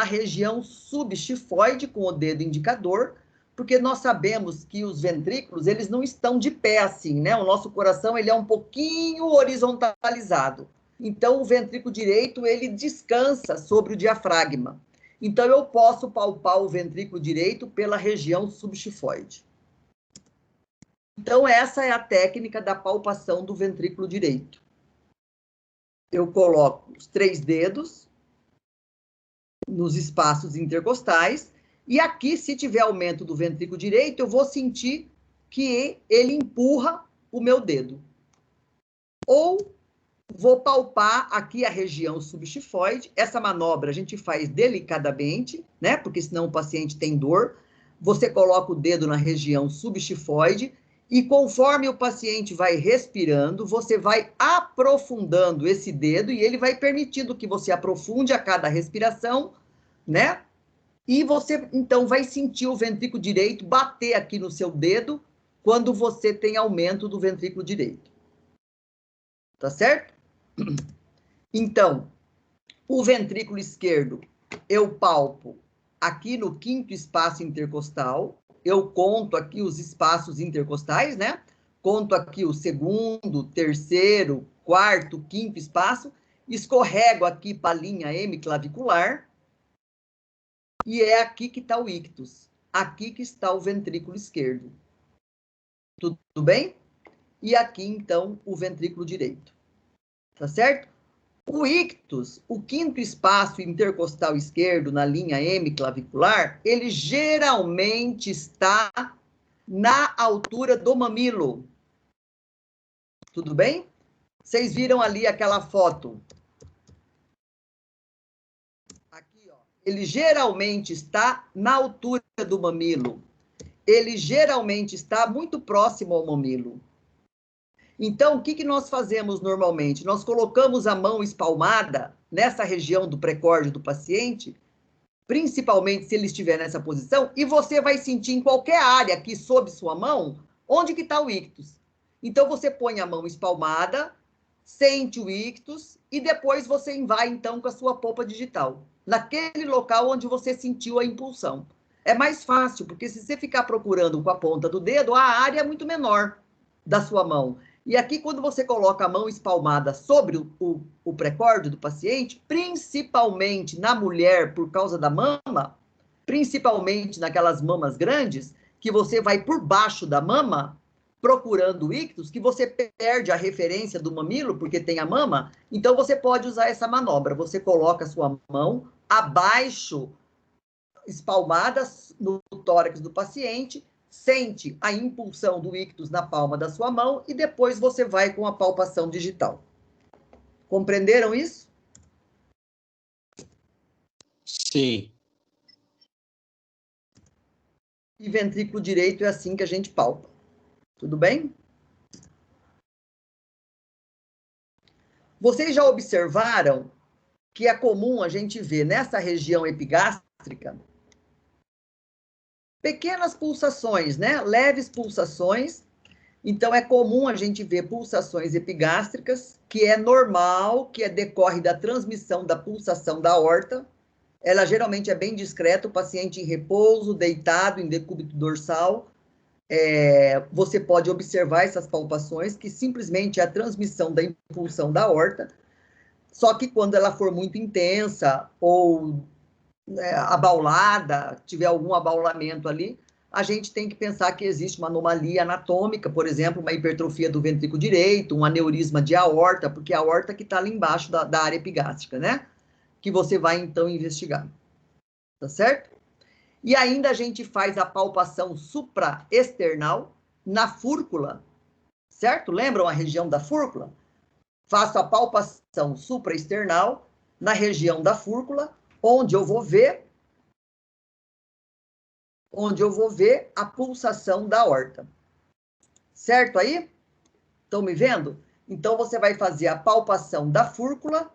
região subxifoide com o dedo indicador, porque nós sabemos que os ventrículos, eles não estão de pé assim, né? O nosso coração, ele é um pouquinho horizontalizado. Então, o ventrículo direito, ele descansa sobre o diafragma. Então, eu posso palpar o ventrículo direito pela região subxifoide. Então, essa é a técnica da palpação do ventrículo direito. Eu coloco os 3 dedos nos espaços intercostais, e aqui, se tiver aumento do ventrículo direito, eu vou sentir que ele empurra o meu dedo. Ou vou palpar aqui a região subxifoide. Essa manobra a gente faz delicadamente, né? Porque senão o paciente tem dor. Você coloca o dedo na região subxifoide E conforme o paciente vai respirando, você vai aprofundando esse dedo e ele vai permitindo que você aprofunde a cada respiração, né? E você, então, vai sentir o ventrículo direito bater aqui no seu dedo quando você tem aumento do ventrículo direito. Tá certo? Então, o ventrículo esquerdo, eu palpo aqui no 5º espaço intercostal, eu conto aqui os espaços intercostais, né? Conto aqui o 2º, 3º, 4º, 5º espaço, escorrego aqui para a linha hemiclavicular, e é aqui que está o ictus, aqui que está o ventrículo esquerdo. Tudo bem? E aqui, então, o ventrículo direito. Tá certo? O ictus, o 5º espaço intercostal esquerdo na linha hemiclavicular, ele geralmente está na altura do mamilo. Tudo bem? Vocês viram ali aquela foto? Aqui, ó. Ele geralmente está na altura do mamilo. Ele geralmente está muito próximo ao mamilo. Então, o que nós fazemos normalmente? Nós colocamos a mão espalmada nessa região do precórdio do paciente, principalmente se ele estiver nessa posição, e você vai sentir em qualquer área aqui sob sua mão, onde que está o ictus. Então, você põe a mão espalmada, sente o ictus, e depois você vai, então, com a sua polpa digital, naquele local onde você sentiu a impulsão. É mais fácil, porque se você ficar procurando com a ponta do dedo, a área é muito menor da sua mão. E aqui, quando você coloca a mão espalmada sobre o precórdio do paciente, principalmente na mulher, por causa da mama, principalmente naquelas mamas grandes, que você vai por baixo da mama, procurando o ictus, que você perde a referência do mamilo, porque tem a mama, então você pode usar essa manobra. Você coloca a sua mão abaixo, espalmada no tórax do paciente, sente a impulsão do ictus na palma da sua mão e depois você vai com a palpação digital. Compreenderam isso? Sim. E ventrículo direito é assim que a gente palpa. Tudo bem? Vocês já observaram que é comum a gente ver nessa região epigástrica pequenas pulsações, né? Leves pulsações. Então, é comum a gente ver pulsações epigástricas, que é normal, que decorre da transmissão da pulsação da aorta. Ela geralmente é bem discreta, o paciente em repouso, deitado, em decúbito dorsal. Você pode observar essas palpações, que simplesmente é a transmissão da impulsão da aorta. Só que quando ela for muito intensa ou abaulada, tiver algum abaulamento ali, a gente tem que pensar que existe uma anomalia anatômica, por exemplo, uma hipertrofia do ventrículo direito, um aneurisma de aorta, porque a aorta que está ali embaixo da área epigástrica, né? Que você vai, então, investigar. Tá certo? E ainda a gente faz a palpação supraesternal na fúrcula, certo? Lembram a região da fúrcula? Faço a palpação supraesternal na região da fúrcula, onde eu vou ver a pulsação da aorta. Certo aí? Estão me vendo? Então, você vai fazer a palpação da fúrcula,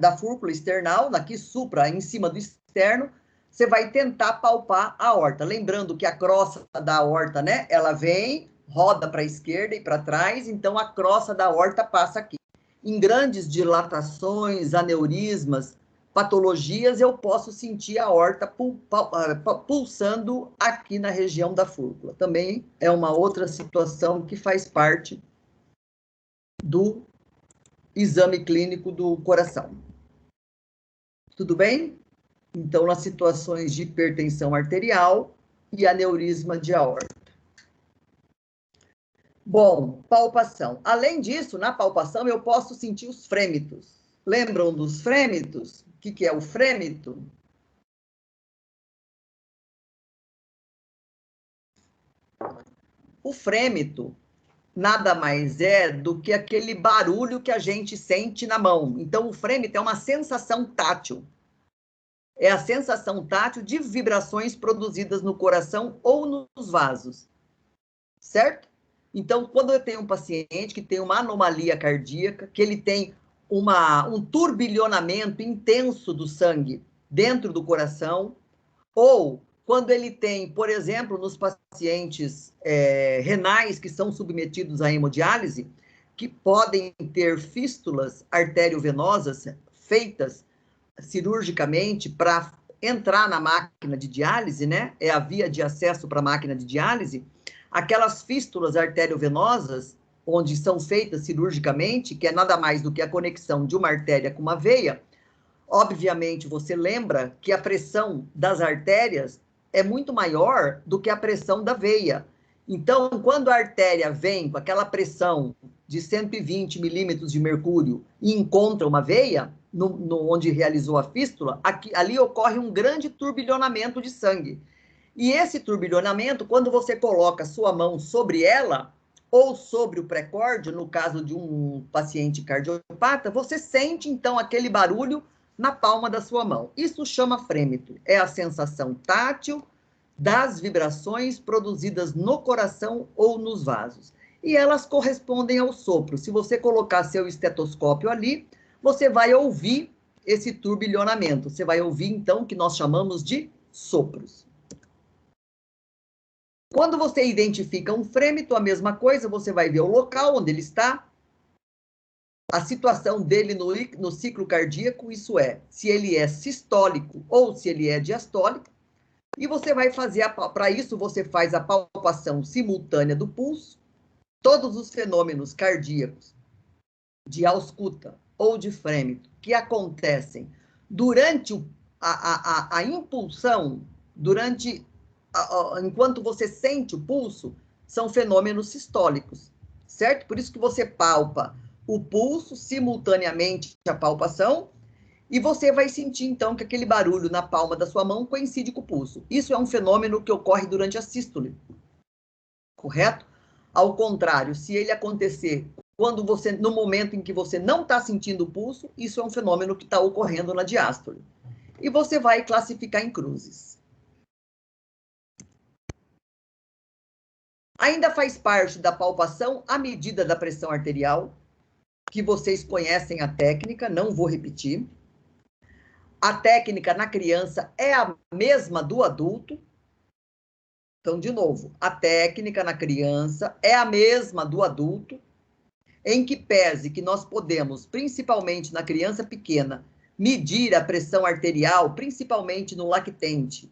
da fúrcula external, aqui supra, em cima do externo, você vai tentar palpar a aorta. Lembrando que a crosta da aorta, né, ela vem, roda para a esquerda e para trás, então a crosta da aorta passa aqui. Em grandes dilatações, aneurismas, patologias, eu posso sentir a aorta pulsando aqui na região da fúrcula. Também é uma outra situação que faz parte do exame clínico do coração. Tudo bem? Então, nas situações de hipertensão arterial e aneurisma de aorta. Bom, palpação. Além disso, na palpação, eu posso sentir os frêmitos. Lembram dos frêmitos? O que é o frêmito? O frêmito nada mais é do que aquele barulho que a gente sente na mão. Então, o frêmito é uma sensação tátil. É a sensação tátil de vibrações produzidas no coração ou nos vasos. certo? Então, quando eu tenho um paciente que tem uma anomalia cardíaca, que ele tem um turbilhonamento intenso do sangue dentro do coração, ou quando ele tem, por exemplo, nos pacientes renais que são submetidos à hemodiálise, que podem ter fístulas arteriovenosas feitas cirurgicamente para entrar na máquina de diálise, né? É a via de acesso para a máquina de diálise. Aquelas fístulas arteriovenosas, onde são feitas cirurgicamente, que é nada mais do que a conexão de uma artéria com uma veia, obviamente você lembra que a pressão das artérias é muito maior do que a pressão da veia. Então, quando a artéria vem com aquela pressão de 120 milímetros de mercúrio e encontra uma veia, onde realizou a fístula, ali ocorre um grande turbilhonamento de sangue. E esse turbilhonamento, quando você coloca sua mão sobre ela, ou sobre o precórdio, no caso de um paciente cardiopata, você sente, então, aquele barulho na palma da sua mão. Isso chama frêmito. É a sensação tátil das vibrações produzidas no coração ou nos vasos. E elas correspondem ao sopro. Se você colocar seu estetoscópio ali, você vai ouvir esse turbilhonamento. Você vai ouvir, então, o que nós chamamos de sopros. Quando você identifica um frêmito, a mesma coisa, você vai ver o local onde ele está, a situação dele no ciclo cardíaco, isso é, se ele é sistólico ou se ele é diastólico, e você vai fazer, para isso, você faz a palpação simultânea do pulso, todos os fenômenos cardíacos de ausculta ou de frêmito que acontecem durante a impulsão, enquanto você sente o pulso, são fenômenos sistólicos, certo? Por isso que você palpa o pulso simultaneamente à palpação, e você vai sentir, então, que aquele barulho na palma da sua mão coincide com o pulso. Isso é um fenômeno que ocorre durante a sístole, correto? Ao contrário, se ele acontecer no momento em que você não está sentindo o pulso, isso é um fenômeno que está ocorrendo na diástole. E você vai classificar em cruzes. Ainda faz parte da palpação a medida da pressão arterial, que vocês conhecem a técnica, não vou repetir. A técnica na criança é a mesma do adulto. Então, de novo, a técnica na criança é a mesma do adulto, em que pese que nós podemos, principalmente na criança pequena, medir a pressão arterial, principalmente no lactente.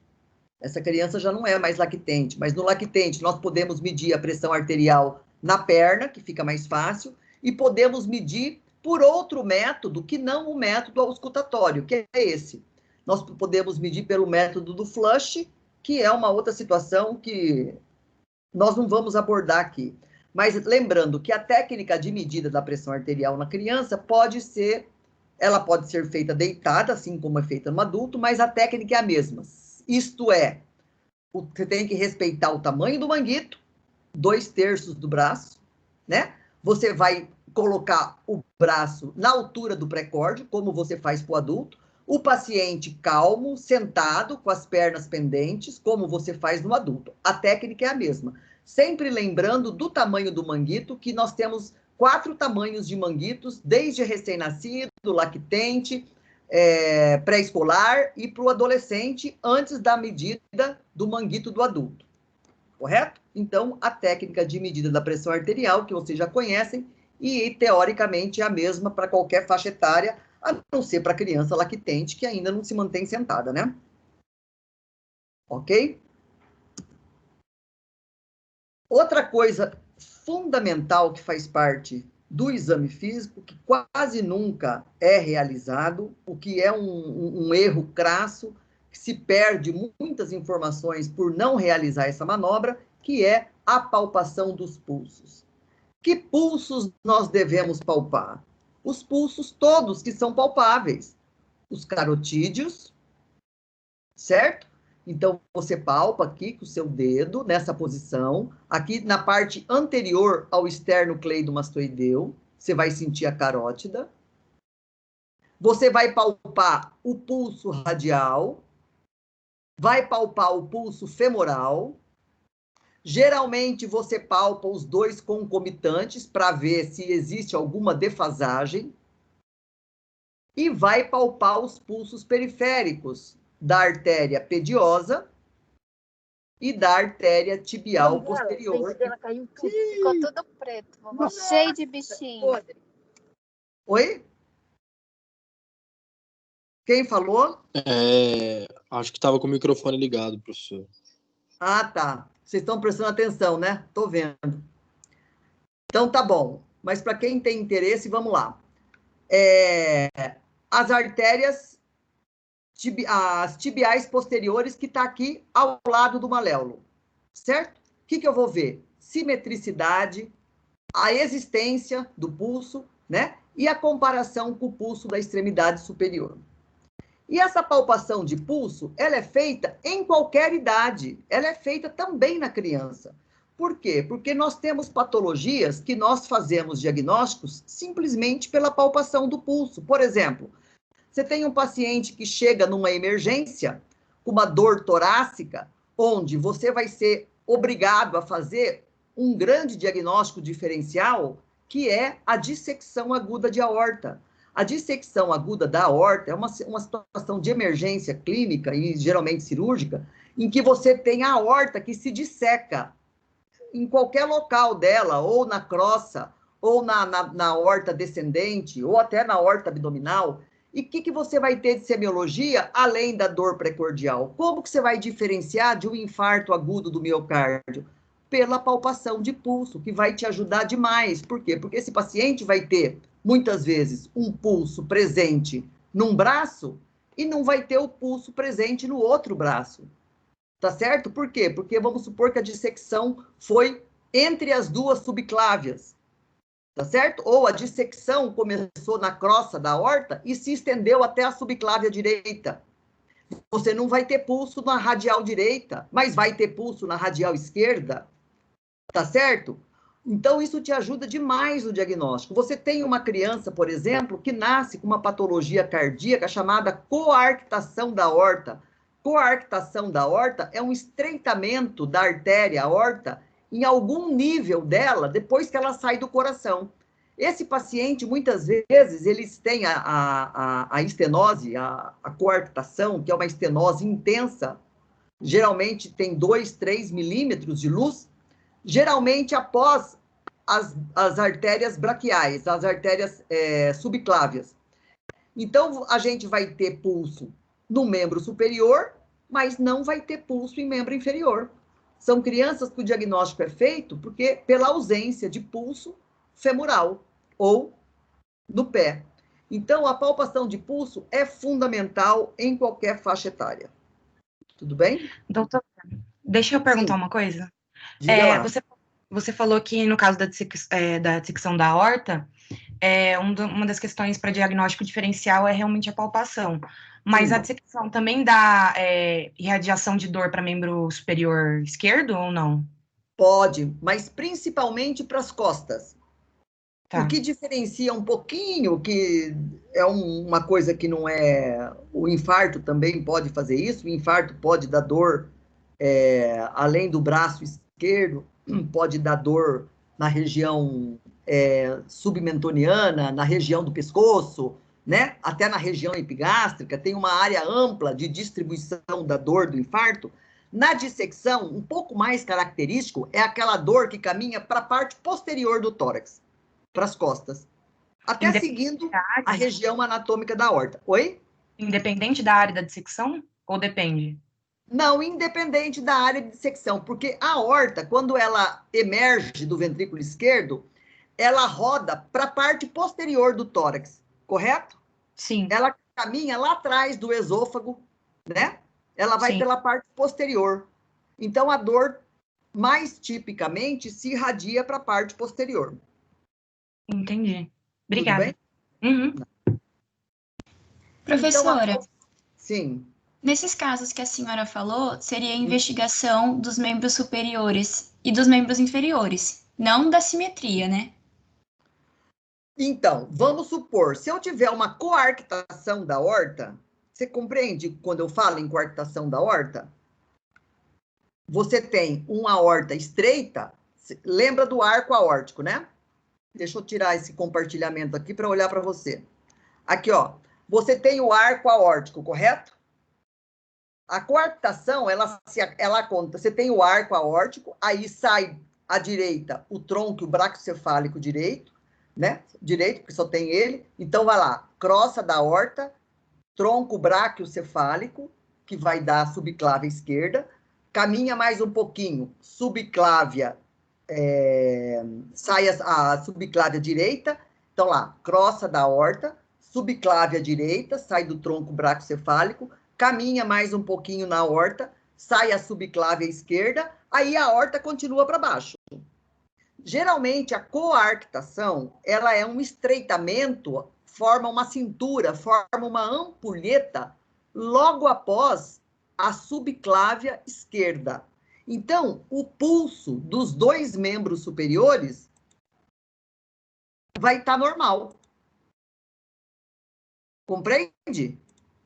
Essa criança já não é mais lactente, mas no lactente nós podemos medir a pressão arterial na perna, que fica mais fácil, e podemos medir por outro método que não o método auscultatório, que é esse. Nós podemos medir pelo método do flush, que é uma outra situação que nós não vamos abordar aqui. Mas lembrando que a técnica de medida da pressão arterial na criança ela pode ser feita deitada, assim como é feita no adulto, mas a técnica é a mesma. Isto é, você tem que respeitar o tamanho do manguito, 2/3 do braço, né? Você vai colocar o braço na altura do precórdio, como você faz para o adulto. O paciente calmo, sentado, com as pernas pendentes, como você faz no adulto. A técnica é a mesma. Sempre lembrando do tamanho do manguito, que nós temos 4 tamanhos de manguitos, desde recém-nascido, lactente, pré-escolar e para o adolescente, antes da medida do manguito do adulto. Correto? Então, a técnica de medida da pressão arterial, que vocês já conhecem, e teoricamente é a mesma para qualquer faixa etária, a não ser para criança lactente, que ainda não se mantém sentada, né? Ok? Outra coisa fundamental que faz parte do exame físico, que quase nunca é realizado, o que é um erro crasso, que se perde muitas informações por não realizar essa manobra, que é a palpação dos pulsos. Que pulsos nós devemos palpar? Os pulsos todos que são palpáveis. Os carotídeos, certo? Então, você palpa aqui com o seu dedo, nessa posição, aqui na parte anterior ao esternocleidomastoideu, você vai sentir a carótida. Você vai palpar o pulso radial, vai palpar o pulso femoral, Geralmente, você palpa os dois concomitantes para ver se existe alguma defasagem e vai palpar os pulsos periféricos da artéria pediosa e da artéria tibial posterior. Dela caiu tudo, ficou tudo preto, vovó. Cheio de bichinho. Oi? Quem falou? Acho que estava com o microfone ligado, professor. Ah, tá. Vocês estão prestando atenção, né? Estou vendo. Então, tá bom. Mas para quem tem interesse, vamos lá. As artérias, as tibiais posteriores, que está aqui ao lado do maléolo. Certo? O que eu vou ver? Simetricidade, a existência do pulso, né? E a comparação com o pulso da extremidade superior. E essa palpação de pulso, ela é feita em qualquer idade. Ela é feita também na criança. Por quê? Porque nós temos patologias que nós fazemos diagnósticos simplesmente pela palpação do pulso. Por exemplo, você tem um paciente que chega numa emergência com uma dor torácica, onde você vai ser obrigado a fazer um grande diagnóstico diferencial, que é a dissecção aguda de aorta. A dissecção aguda da aorta é uma situação de emergência clínica e geralmente cirúrgica, em que você tem a aorta que se disseca em qualquer local dela, ou na crosta, ou na aorta descendente, ou até na aorta abdominal. E o que você vai ter de semiologia, além da dor precordial? Como que você vai diferenciar de um infarto agudo do miocárdio? Pela palpação de pulso, que vai te ajudar demais. Por quê? Porque esse paciente vai ter, muitas vezes, um pulso presente num braço e não vai ter o pulso presente no outro braço. Tá certo? Por quê? Porque vamos supor que a dissecção foi entre as duas subclávias. Tá certo? Ou a dissecção começou na crosta da aorta e se estendeu até a subclávia direita. Você não vai ter pulso na radial direita, mas vai ter pulso na radial esquerda. Tá certo? Então, isso te ajuda demais no diagnóstico. Você tem uma criança, por exemplo, que nasce com uma patologia cardíaca chamada coarctação da aorta. Coarctação da aorta é um estreitamento da artéria aorta em algum nível dela, depois que ela sai do coração. Esse paciente, muitas vezes, eles têm a estenose, a coarctação, que é uma estenose intensa, geralmente tem 2, 3 milímetros de luz, geralmente após as artérias braquiais, as artérias subclávias. Então, a gente vai ter pulso no membro superior, mas não vai ter pulso em membro inferior. São crianças que o diagnóstico é feito pela ausência de pulso femoral ou no pé. Então, a palpação de pulso é fundamental em qualquer faixa etária. Tudo bem? Doutor, deixa eu perguntar uma coisa. Você falou que no caso da dissecção da aorta, uma das questões para diagnóstico diferencial é realmente a palpação. Mas a dissecção também dá irradiação de dor para membro superior esquerdo ou não? Pode, mas principalmente para as costas. Tá. O que diferencia um pouquinho, que é uma coisa que não é... O infarto também pode fazer isso, o infarto pode dar dor além do braço esquerdo, pode dar dor na região submentoniana, na região do pescoço, né? Até na região epigástrica, tem uma área ampla de distribuição da dor do infarto. Na dissecção, um pouco mais característico é aquela dor que caminha para a parte posterior do tórax, para as costas, até seguindo a região anatômica da aorta. Oi? Independente da área da dissecção ou depende? Não, independente da área de dissecção, porque a aorta, quando ela emerge do ventrículo esquerdo, ela roda para a parte posterior do tórax, correto? Sim. Ela caminha lá atrás do esôfago, né? Ela vai pela parte posterior. Então, a dor, mais tipicamente, se irradia para a parte posterior. Entendi. Obrigada. Tudo bem? Professora. Então, sim. Nesses casos que a senhora falou, seria a investigação dos membros superiores e dos membros inferiores, não da simetria, né? Então, vamos supor, se eu tiver uma coarctação da aorta, você compreende quando eu falo em coarctação da aorta? você tem uma aorta estreita, lembra do arco aórtico, né? Deixa eu tirar esse compartilhamento aqui para olhar para você. Aqui, ó, você tem o arco aórtico, correto? A coarctação, ela conta, você tem o arco aórtico, aí sai à direita o tronco e o braquiocefálico direito, né? Direito, porque só tem ele. Então, vai lá, crosta da aorta, tronco braquiocefálico, que vai dar a subclávia esquerda, caminha mais um pouquinho, subclávia, sai a subclávia direita, então lá, crosta da aorta, subclávia direita, sai do tronco braquiocefálico, caminha mais um pouquinho na aorta, sai a subclávia esquerda, aí a aorta continua para baixo. Geralmente, a coarctação, ela é um estreitamento, forma uma cintura, forma uma ampulheta, logo após a subclávia esquerda. Então, o pulso dos dois membros superiores vai estar normal. Compreende?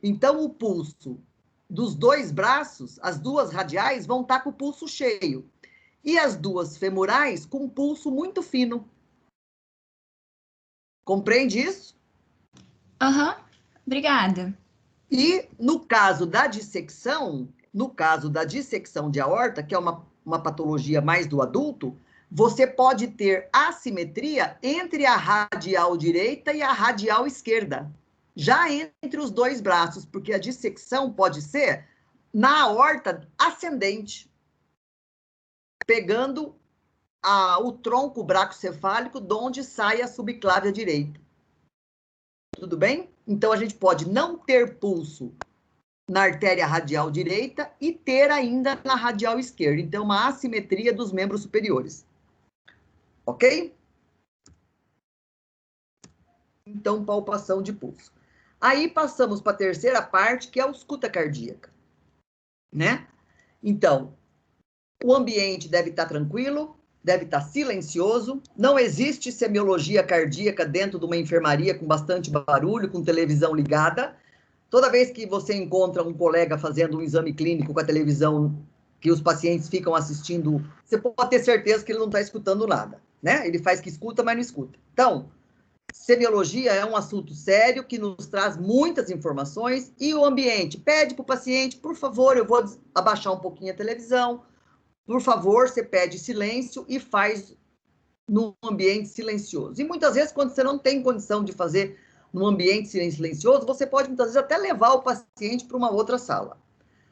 Então, o pulso dos dois braços, as duas radiais, vão estar com o pulso cheio. E as duas femorais com um pulso muito fino. Compreende isso? Aham, obrigada. E no caso da dissecção de aorta, que é uma patologia mais do adulto, você pode ter assimetria entre a radial direita e a radial esquerda. Já entre os dois braços, porque a dissecção pode ser na aorta ascendente, pegando o tronco braquiocefálico, de onde sai a subclávia direita. Tudo bem? Então, a gente pode não ter pulso na artéria radial direita e ter ainda na radial esquerda. Então, uma assimetria dos membros superiores. Ok? Então, palpação de pulso. Aí, passamos para a terceira parte, que é a ausculta cardíaca. Né? Então, o ambiente deve estar tranquilo, deve estar silencioso, não existe semiologia cardíaca dentro de uma enfermaria com bastante barulho, com televisão ligada. Toda vez que você encontra um colega fazendo um exame clínico com a televisão, que os pacientes ficam assistindo, você pode ter certeza que ele não está escutando nada, né? Ele faz que escuta, mas não escuta. Então, semiologia é um assunto sério que nos traz muitas informações e o ambiente pede para o paciente, por favor, eu vou abaixar um pouquinho a televisão, por favor, você pede silêncio e faz num ambiente silencioso. E muitas vezes, quando você não tem condição de fazer num ambiente silencioso, você pode, muitas vezes, até levar o paciente para uma outra sala.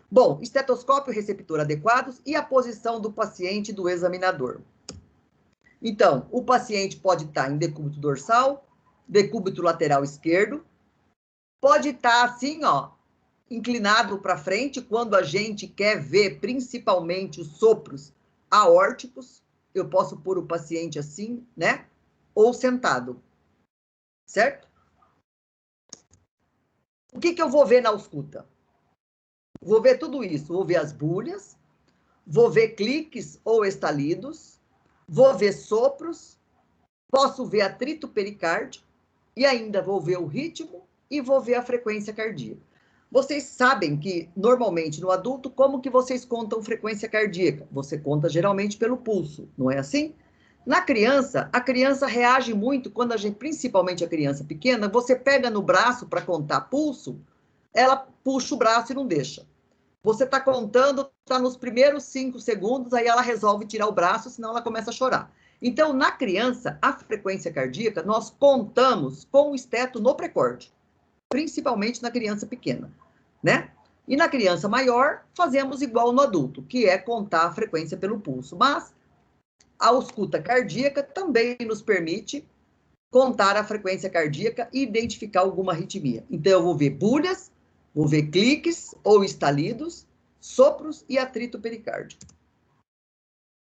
Bom, estetoscópio e receptor adequados e a posição do paciente e do examinador. Então, o paciente pode estar em decúbito dorsal, decúbito lateral esquerdo, pode estar assim, ó, inclinado para frente, quando a gente quer ver principalmente os sopros aórticos. Eu posso pôr o paciente assim, né? Ou sentado. Certo? O que eu vou ver na ausculta? Vou ver tudo isso. Vou ver as bulhas, vou ver cliques ou estalidos, vou ver sopros, posso ver atrito pericárdio e ainda vou ver o ritmo e vou ver a frequência cardíaca. Vocês sabem que, normalmente, no adulto, como que vocês contam frequência cardíaca? Você conta geralmente pelo pulso, não é assim? Na criança, a criança reage muito quando principalmente a criança pequena, você pega no braço para contar pulso, ela puxa o braço e não deixa. Você está contando, está nos primeiros 5 segundos, aí ela resolve tirar o braço, senão ela começa a chorar. Então, na criança, a frequência cardíaca, nós contamos com o esteto no precórdio, principalmente na criança pequena, né? E na criança maior, fazemos igual no adulto, que é contar a frequência pelo pulso. Mas a ausculta cardíaca também nos permite contar a frequência cardíaca e identificar alguma arritmia. Então, eu vou ver bulhas, vou ver cliques ou estalidos, sopros e atrito pericárdico.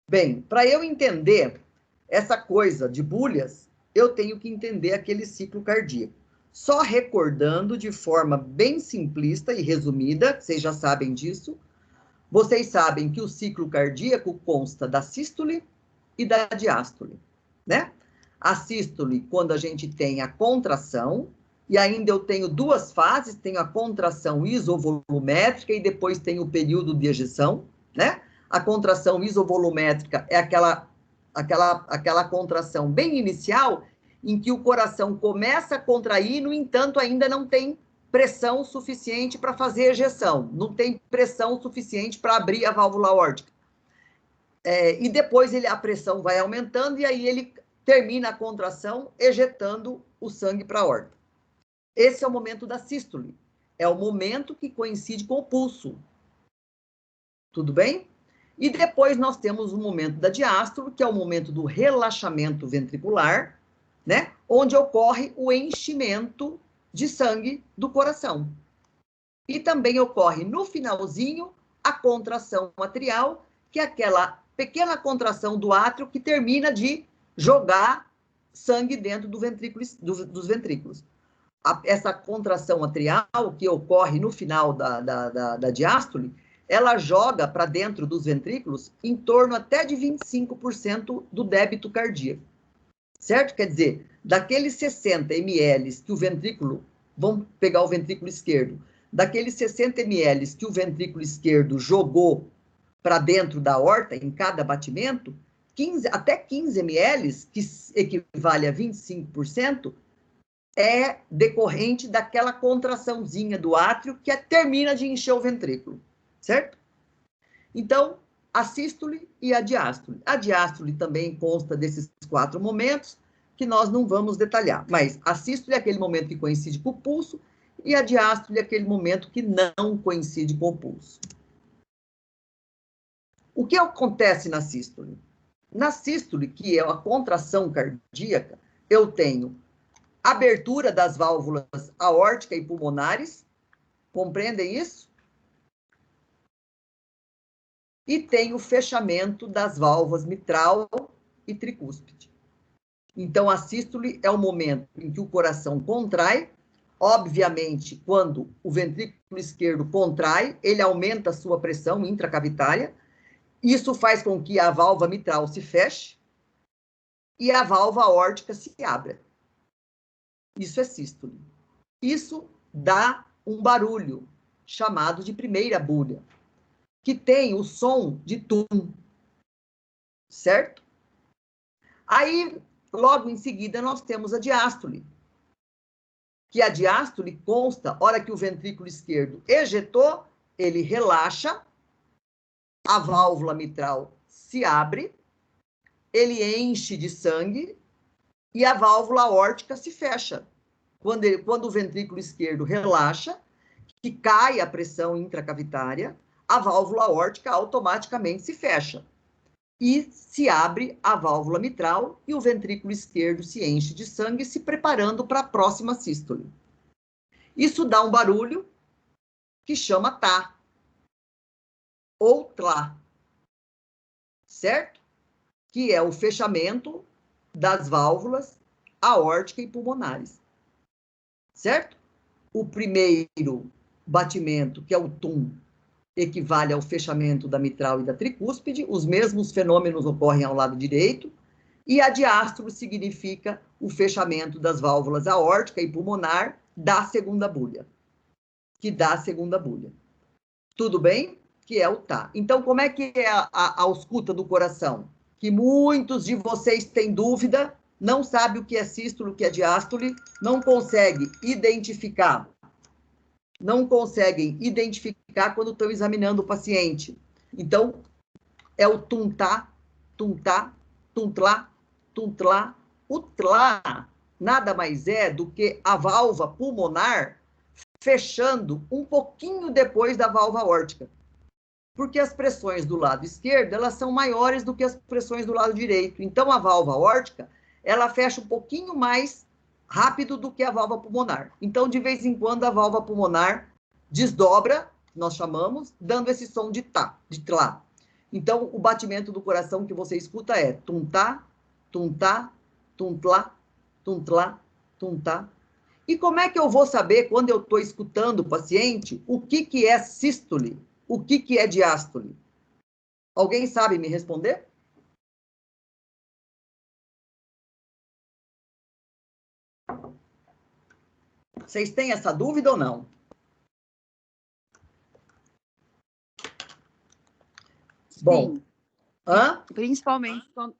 Bem, para eu entender essa coisa de bulhas, eu tenho que entender aquele ciclo cardíaco. Só recordando de forma bem simplista e resumida, vocês já sabem disso, vocês sabem que o ciclo cardíaco consta da sístole e da diástole, né? A sístole, quando a gente tem a contração, e ainda eu tenho 2 fases, tenho a contração isovolumétrica e depois tenho o período de ejeção, né? A contração isovolumétrica é aquela contração bem inicial, em que o coração começa a contrair, no entanto, ainda não tem pressão suficiente para fazer ejeção, não tem pressão suficiente para abrir a válvula aórtica. E depois a pressão vai aumentando, e aí ele termina a contração ejetando o sangue para a aorta. Esse é o momento da sístole. É o momento que coincide com o pulso. Tudo bem? E depois nós temos o momento da diástole, que é o momento do relaxamento ventricular, né? Onde ocorre o enchimento de sangue do coração. E também ocorre no finalzinho a contração atrial, que é aquela pequena contração do átrio que termina de jogar sangue dentro dos ventrículos. Essa contração atrial, que ocorre no final da diástole, ela joga para dentro dos ventrículos em torno até de 25% do débito cardíaco. Certo? Quer dizer, daqueles 60 ml que o ventrículo, vamos pegar o ventrículo esquerdo, daqueles 60 ml que o ventrículo esquerdo jogou para dentro da aorta, em cada batimento, até 15 ml, que equivale a 25%, é decorrente daquela contraçãozinha do átrio que termina de encher o ventrículo, certo? Então, a sístole e a diástole. A diástole também consta desses 4 momentos, que nós não vamos detalhar, mas a sístole é aquele momento que coincide com o pulso, e a diástole é aquele momento que não coincide com o pulso. O que acontece na sístole? Na sístole, que é a contração cardíaca, eu tenho abertura das válvulas aórtica e pulmonares, compreendem isso? E tem o fechamento das válvulas mitral e tricúspide. Então, a sístole é o momento em que o coração contrai. Obviamente, quando o ventrículo esquerdo contrai, ele aumenta a sua pressão intracavitária. Isso faz com que a válvula mitral se feche e a válvula aórtica se abra. Isso é sístole. Isso dá um barulho chamado de primeira bulha, que tem o som de tum, certo? Aí, logo em seguida, nós temos a diástole, que a diástole consta, hora que o ventrículo esquerdo ejetou, ele relaxa, a válvula mitral se abre, ele enche de sangue e a válvula aórtica se fecha. Quando o ventrículo esquerdo relaxa, que cai a pressão intracavitária, a válvula aórtica automaticamente se fecha. E se abre a válvula mitral e o ventrículo esquerdo se enche de sangue, se preparando para a próxima sístole. Isso dá um barulho que chama tá ou tlá, certo? Que é o fechamento das válvulas aórtica e pulmonares, certo? O primeiro batimento, que é o tum, equivale ao fechamento da mitral e da tricúspide, os mesmos fenômenos ocorrem ao lado direito, e a diástole significa o fechamento das válvulas aórtica e pulmonar da segunda bulha, que dá a segunda bulha. Tudo bem? Que é o tá. Então, como é que é a ausculta do coração? Que muitos de vocês têm dúvida, não sabem o que é sístole, o que é diástole, não conseguem identificar quando estão examinando o paciente. Então, é o tum-tá, tum-tá, tum-tlá, tum-tlá. O tlá nada mais é do que a válvula pulmonar fechando um pouquinho depois da válvula aórtica. Porque as pressões do lado esquerdo, elas são maiores do que as pressões do lado direito. Então, a válvula aórtica, ela fecha um pouquinho mais rápido do que a válvula pulmonar. Então, de vez em quando, a válvula pulmonar desdobra, nós chamamos, dando esse som de tá, de tlá. Então, o batimento do coração que você escuta é tum-tá, tum-tá, tum-tlá, tum-tlá, tum-tá. E como é que eu vou saber, quando eu estou escutando o paciente, o que é sístole? O que é diástole? Alguém sabe me responder? Vocês têm essa dúvida ou não? Bom, principalmente quando...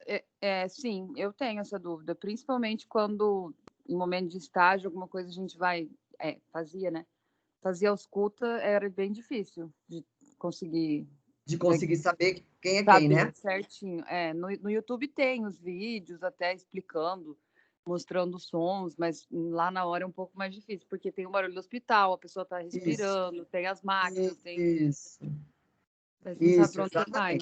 sim, eu tenho essa dúvida. Principalmente quando, em momento de estágio, alguma coisa a gente fazia, né? Fazia ausculta, era bem difícil de conseguir... De conseguir saber quem é quem, né? Certinho. No YouTube tem os vídeos até explicando, mostrando os sons, mas lá na hora é um pouco mais difícil, porque tem o barulho do hospital, a pessoa está respirando, tem as máquinas, tem... Isso. Mas não sabe pra onde vai.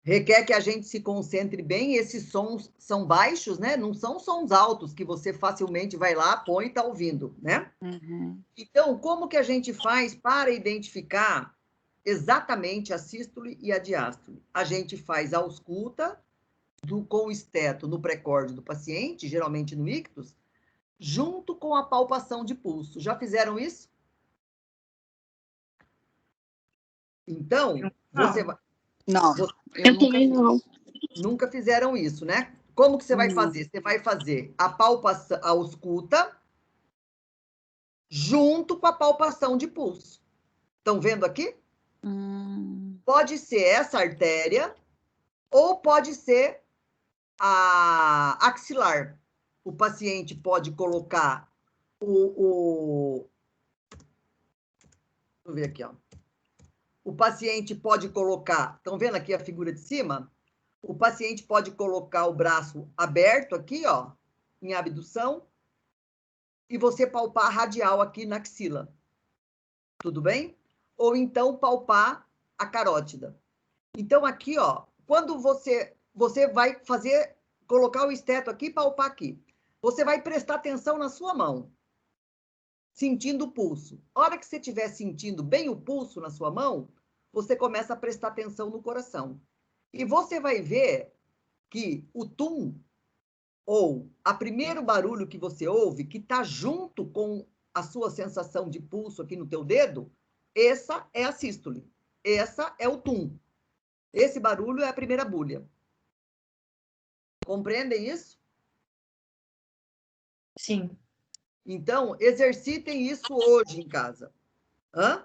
Requer que a gente se concentre bem. Esses sons são baixos, né? Não são sons altos que você facilmente vai lá, põe e está ouvindo, né? Uhum. Então, como que a gente faz para identificar exatamente a sístole e a diástole? A gente faz a ausculta com o esteto no pré-córdio do paciente, geralmente no ictus, junto com a palpação de pulso. Já fizeram isso? Então, você vai... Não, eu também não. Nunca fizeram isso, né? Como que você vai fazer? Você vai fazer a palpação, a ausculta, junto com a palpação de pulso. Estão vendo aqui? Pode ser essa artéria ou pode ser a axilar. O paciente pode colocar Deixa eu ver aqui, ó. O paciente pode colocar... Estão vendo aqui a figura de cima? O paciente pode colocar o braço aberto aqui, ó, em abdução, e você palpar a radial aqui na axila. Tudo bem? Ou então palpar a carótida. Então, aqui, ó, quando você vai colocar o esteto aqui e palpar aqui, você vai prestar atenção na sua mão, sentindo o pulso. A hora que você estiver sentindo bem o pulso na sua mão, você começa a prestar atenção no coração. E você vai ver que o tum, ou a primeiro barulho que você ouve, que está junto com a sua sensação de pulso aqui no teu dedo, essa é a sístole. Essa é o tum. Esse barulho é a primeira bulha. Compreendem isso? Sim. Então, exercitem isso hoje em casa. Hã?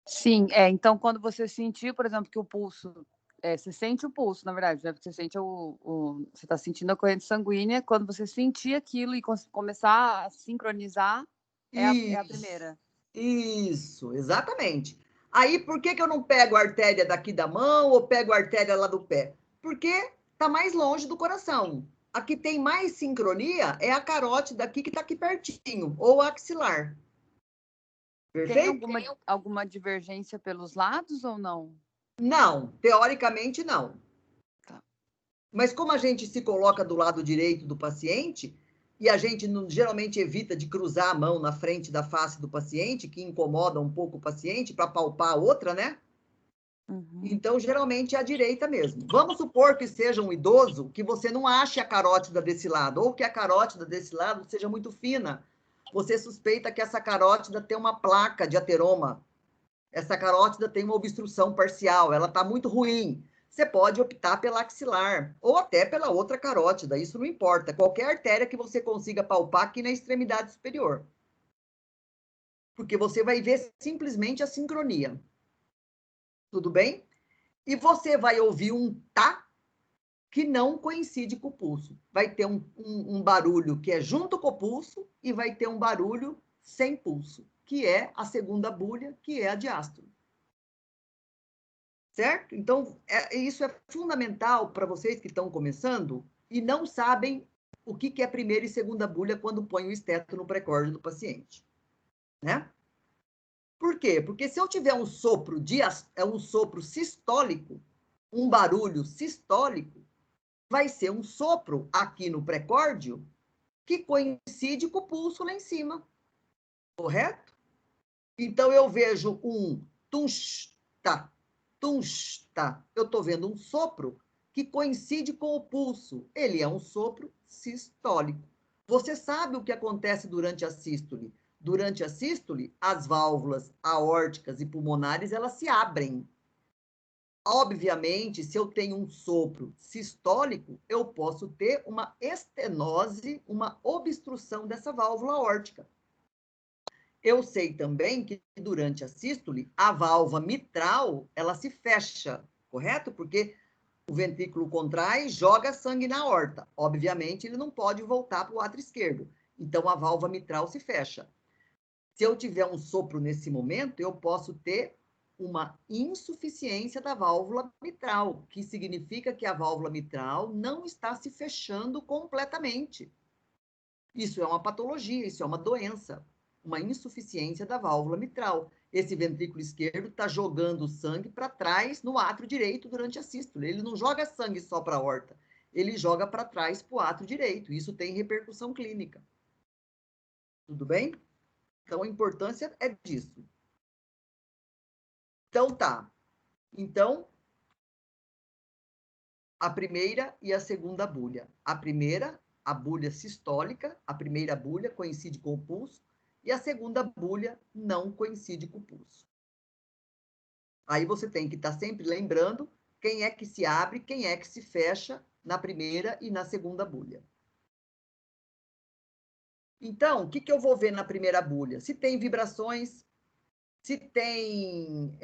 Sim, então quando você sentir, por exemplo, que o pulso... você sente o pulso, na verdade, né? Você sente você está sentindo a corrente sanguínea. Quando você sentir aquilo e começar a sincronizar, é a primeira. Isso, exatamente. Aí, por que eu não pego a artéria daqui da mão ou pego a artéria lá do pé? Porque está mais longe do coração. A que tem mais sincronia é a carótida aqui, que está aqui pertinho, ou a axilar. Perfeito? Tem alguma divergência pelos lados ou não? Não, teoricamente não. Tá. Mas como a gente se coloca do lado direito do paciente, e a gente geralmente evita de cruzar a mão na frente da face do paciente, que incomoda um pouco o paciente, para palpar a outra, né? Uhum. Então, geralmente é a direita mesmo. Vamos supor que seja um idoso, que você não ache a carótida desse lado, ou que a carótida desse lado seja muito fina. Você suspeita que essa carótida tem uma placa de ateroma. Essa carótida tem uma obstrução parcial, ela está muito ruim. Você pode optar pela axilar, ou até pela outra carótida, isso não importa. Qualquer artéria que você consiga palpar aqui na extremidade superior. Porque você vai ver simplesmente a sincronia. Tudo bem? E você vai ouvir um tá que não coincide com o pulso. Vai ter um barulho que é junto com o pulso e vai ter um barulho sem pulso, que é a segunda bulha, que é a diástole. Certo? Então, isso é fundamental para vocês que estão começando e não sabem o que é primeira e segunda bulha quando põe o esteto no pré-córdio do paciente. Né? Por quê? Porque se eu tiver um sopro sistólico, um barulho sistólico, vai ser um sopro aqui no pré-córdio que coincide com o pulso lá em cima. Correto? Então, eu vejo um tunsta, tunsta. Eu estou vendo um sopro que coincide com o pulso. Ele é um sopro sistólico. Você sabe o que acontece durante a sístole? Durante a sístole, as válvulas aórticas e pulmonares, elas se abrem. Obviamente, se eu tenho um sopro sistólico, eu posso ter uma estenose, uma obstrução dessa válvula aórtica. Eu sei também que durante a sístole, a válvula mitral, ela se fecha, correto? Porque o ventrículo contrai e joga sangue na aorta. Obviamente, ele não pode voltar para o átrio esquerdo. Então, a válvula mitral se fecha. Se eu tiver um sopro nesse momento, eu posso ter uma insuficiência da válvula mitral, que significa que a válvula mitral não está se fechando completamente. Isso é uma patologia, isso é uma doença, uma insuficiência da válvula mitral. Esse ventrículo esquerdo está jogando sangue para trás no átrio direito durante a sístole. Ele não joga sangue só para a aorta, ele joga para trás para o átrio direito. Isso tem repercussão clínica. Tudo bem? Então, a importância é disso. Então, tá. Então, a primeira e a segunda bulha. A primeira, a bulha sistólica, a primeira bulha coincide com o pulso, e a segunda bulha não coincide com o pulso. Aí você tem que estar sempre lembrando quem é que se abre, quem é que se fecha na primeira e na segunda bulha. Então, o que eu vou ver na primeira bulha? Se tem vibrações, se tem...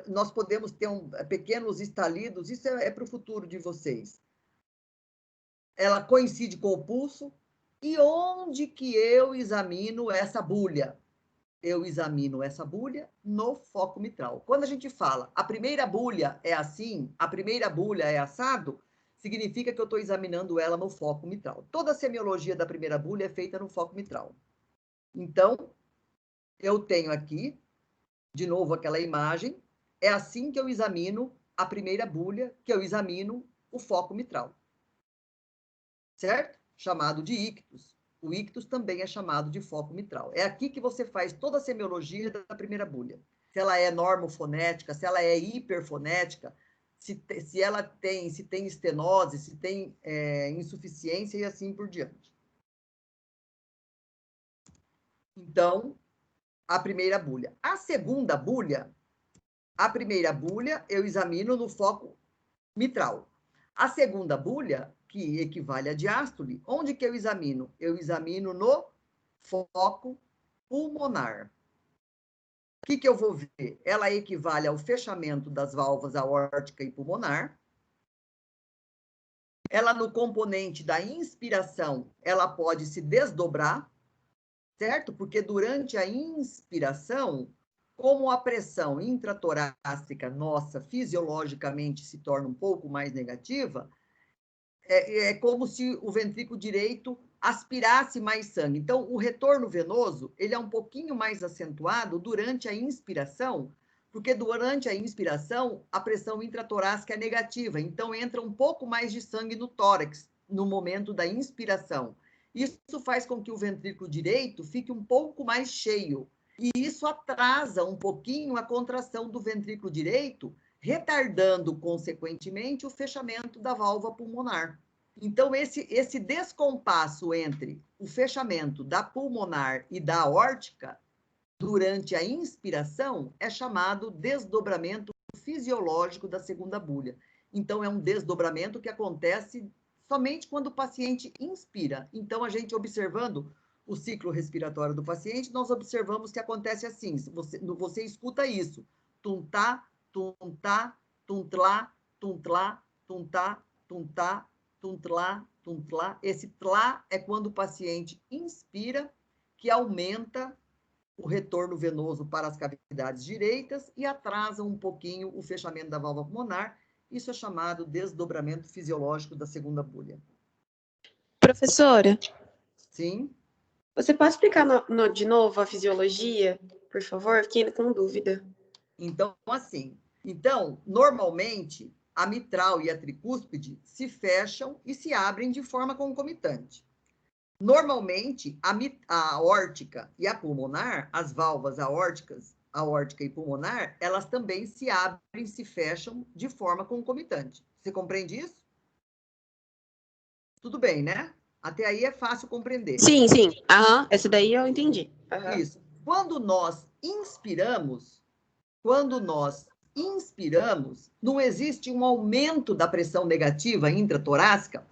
nós podemos ter pequenos estalidos, isso é para o futuro de vocês. Ela coincide com o pulso. E onde que eu examino essa bulha? Eu examino essa bulha no foco mitral. Quando a gente fala, a primeira bulha é assim, a primeira bulha é assado, significa que eu estou examinando ela no foco mitral. Toda a semiologia da primeira bulha é feita no foco mitral. Então, eu tenho aqui, de novo, aquela imagem. É assim que eu examino a primeira bulha, que eu examino o foco mitral. Certo? Chamado de ictus. O ictus também é chamado de foco mitral. É aqui que você faz toda a semiologia da primeira bulha. Se ela é normofonética, se ela é hiperfonética, se tem estenose, se tem insuficiência e assim por diante. Então, a primeira bulha. A segunda bulha, a primeira bulha eu examino no foco mitral. A segunda bulha, que equivale à diástole, onde que eu examino? Eu examino no foco pulmonar. O que eu vou ver? Ela equivale ao fechamento das válvulas aórtica e pulmonar. Ela, no componente da inspiração, ela pode se desdobrar, certo? Porque durante a inspiração, como a pressão intratorácica nossa fisiologicamente se torna um pouco mais negativa, é como se o ventrículo direito aspirasse mais sangue. Então, o retorno venoso, ele é um pouquinho mais acentuado durante a inspiração, porque durante a inspiração, a pressão intratorácica é negativa, então entra um pouco mais de sangue no tórax, no momento da inspiração. Isso faz com que o ventrículo direito fique um pouco mais cheio, e isso atrasa um pouquinho a contração do ventrículo direito, retardando, consequentemente, o fechamento da válvula pulmonar. Então, esse descompasso entre o fechamento da pulmonar e da aórtica, durante a inspiração, é chamado desdobramento fisiológico da segunda bulha. Então, é um desdobramento que acontece somente quando o paciente inspira. Então, a gente observando o ciclo respiratório do paciente, nós observamos que acontece assim, você escuta isso, tum-tá, tum-tá, tum-tlá, tum-tlá, tum-tá, tum-tá, tum-tlá, tum-tlá. Esse tlá é quando o paciente inspira, que aumenta o retorno venoso para as cavidades direitas e atrasa um pouquinho o fechamento da válvula pulmonar. Isso é chamado desdobramento fisiológico da segunda bulha. Professora? Sim? Você pode explicar de novo a fisiologia, por favor? Fiquei com dúvida. Então, assim, normalmente, a mitral e a tricúspide se fecham e se abrem de forma concomitante. Normalmente, a aórtica e a pulmonar, as válvulas aórticas, aórtica e pulmonar, elas também se abrem e se fecham de forma concomitante. Você compreende isso? Tudo bem, né? Até aí é fácil compreender. Sim, sim. Aham, essa daí eu entendi. Aham. Isso. Quando nós inspiramos, não existe um aumento da pressão negativa intratorácica,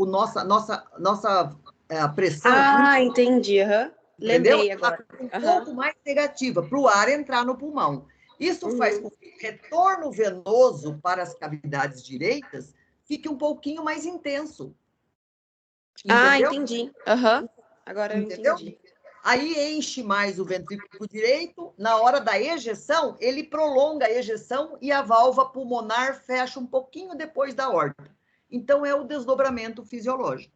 a pressão... Ah, entendi. Uhum. Lembrei entendeu? agora. Um pouco mais negativa, para o ar entrar no pulmão. Isso faz com que o retorno venoso para as cavidades direitas fique um pouquinho mais intenso. Ah, Entendeu? entendi. Agora eu entendi. Aí enche mais o ventrículo direito, na hora da ejeção, ele prolonga a ejeção e a válvula pulmonar fecha um pouquinho depois da aorta. Então, é o desdobramento fisiológico.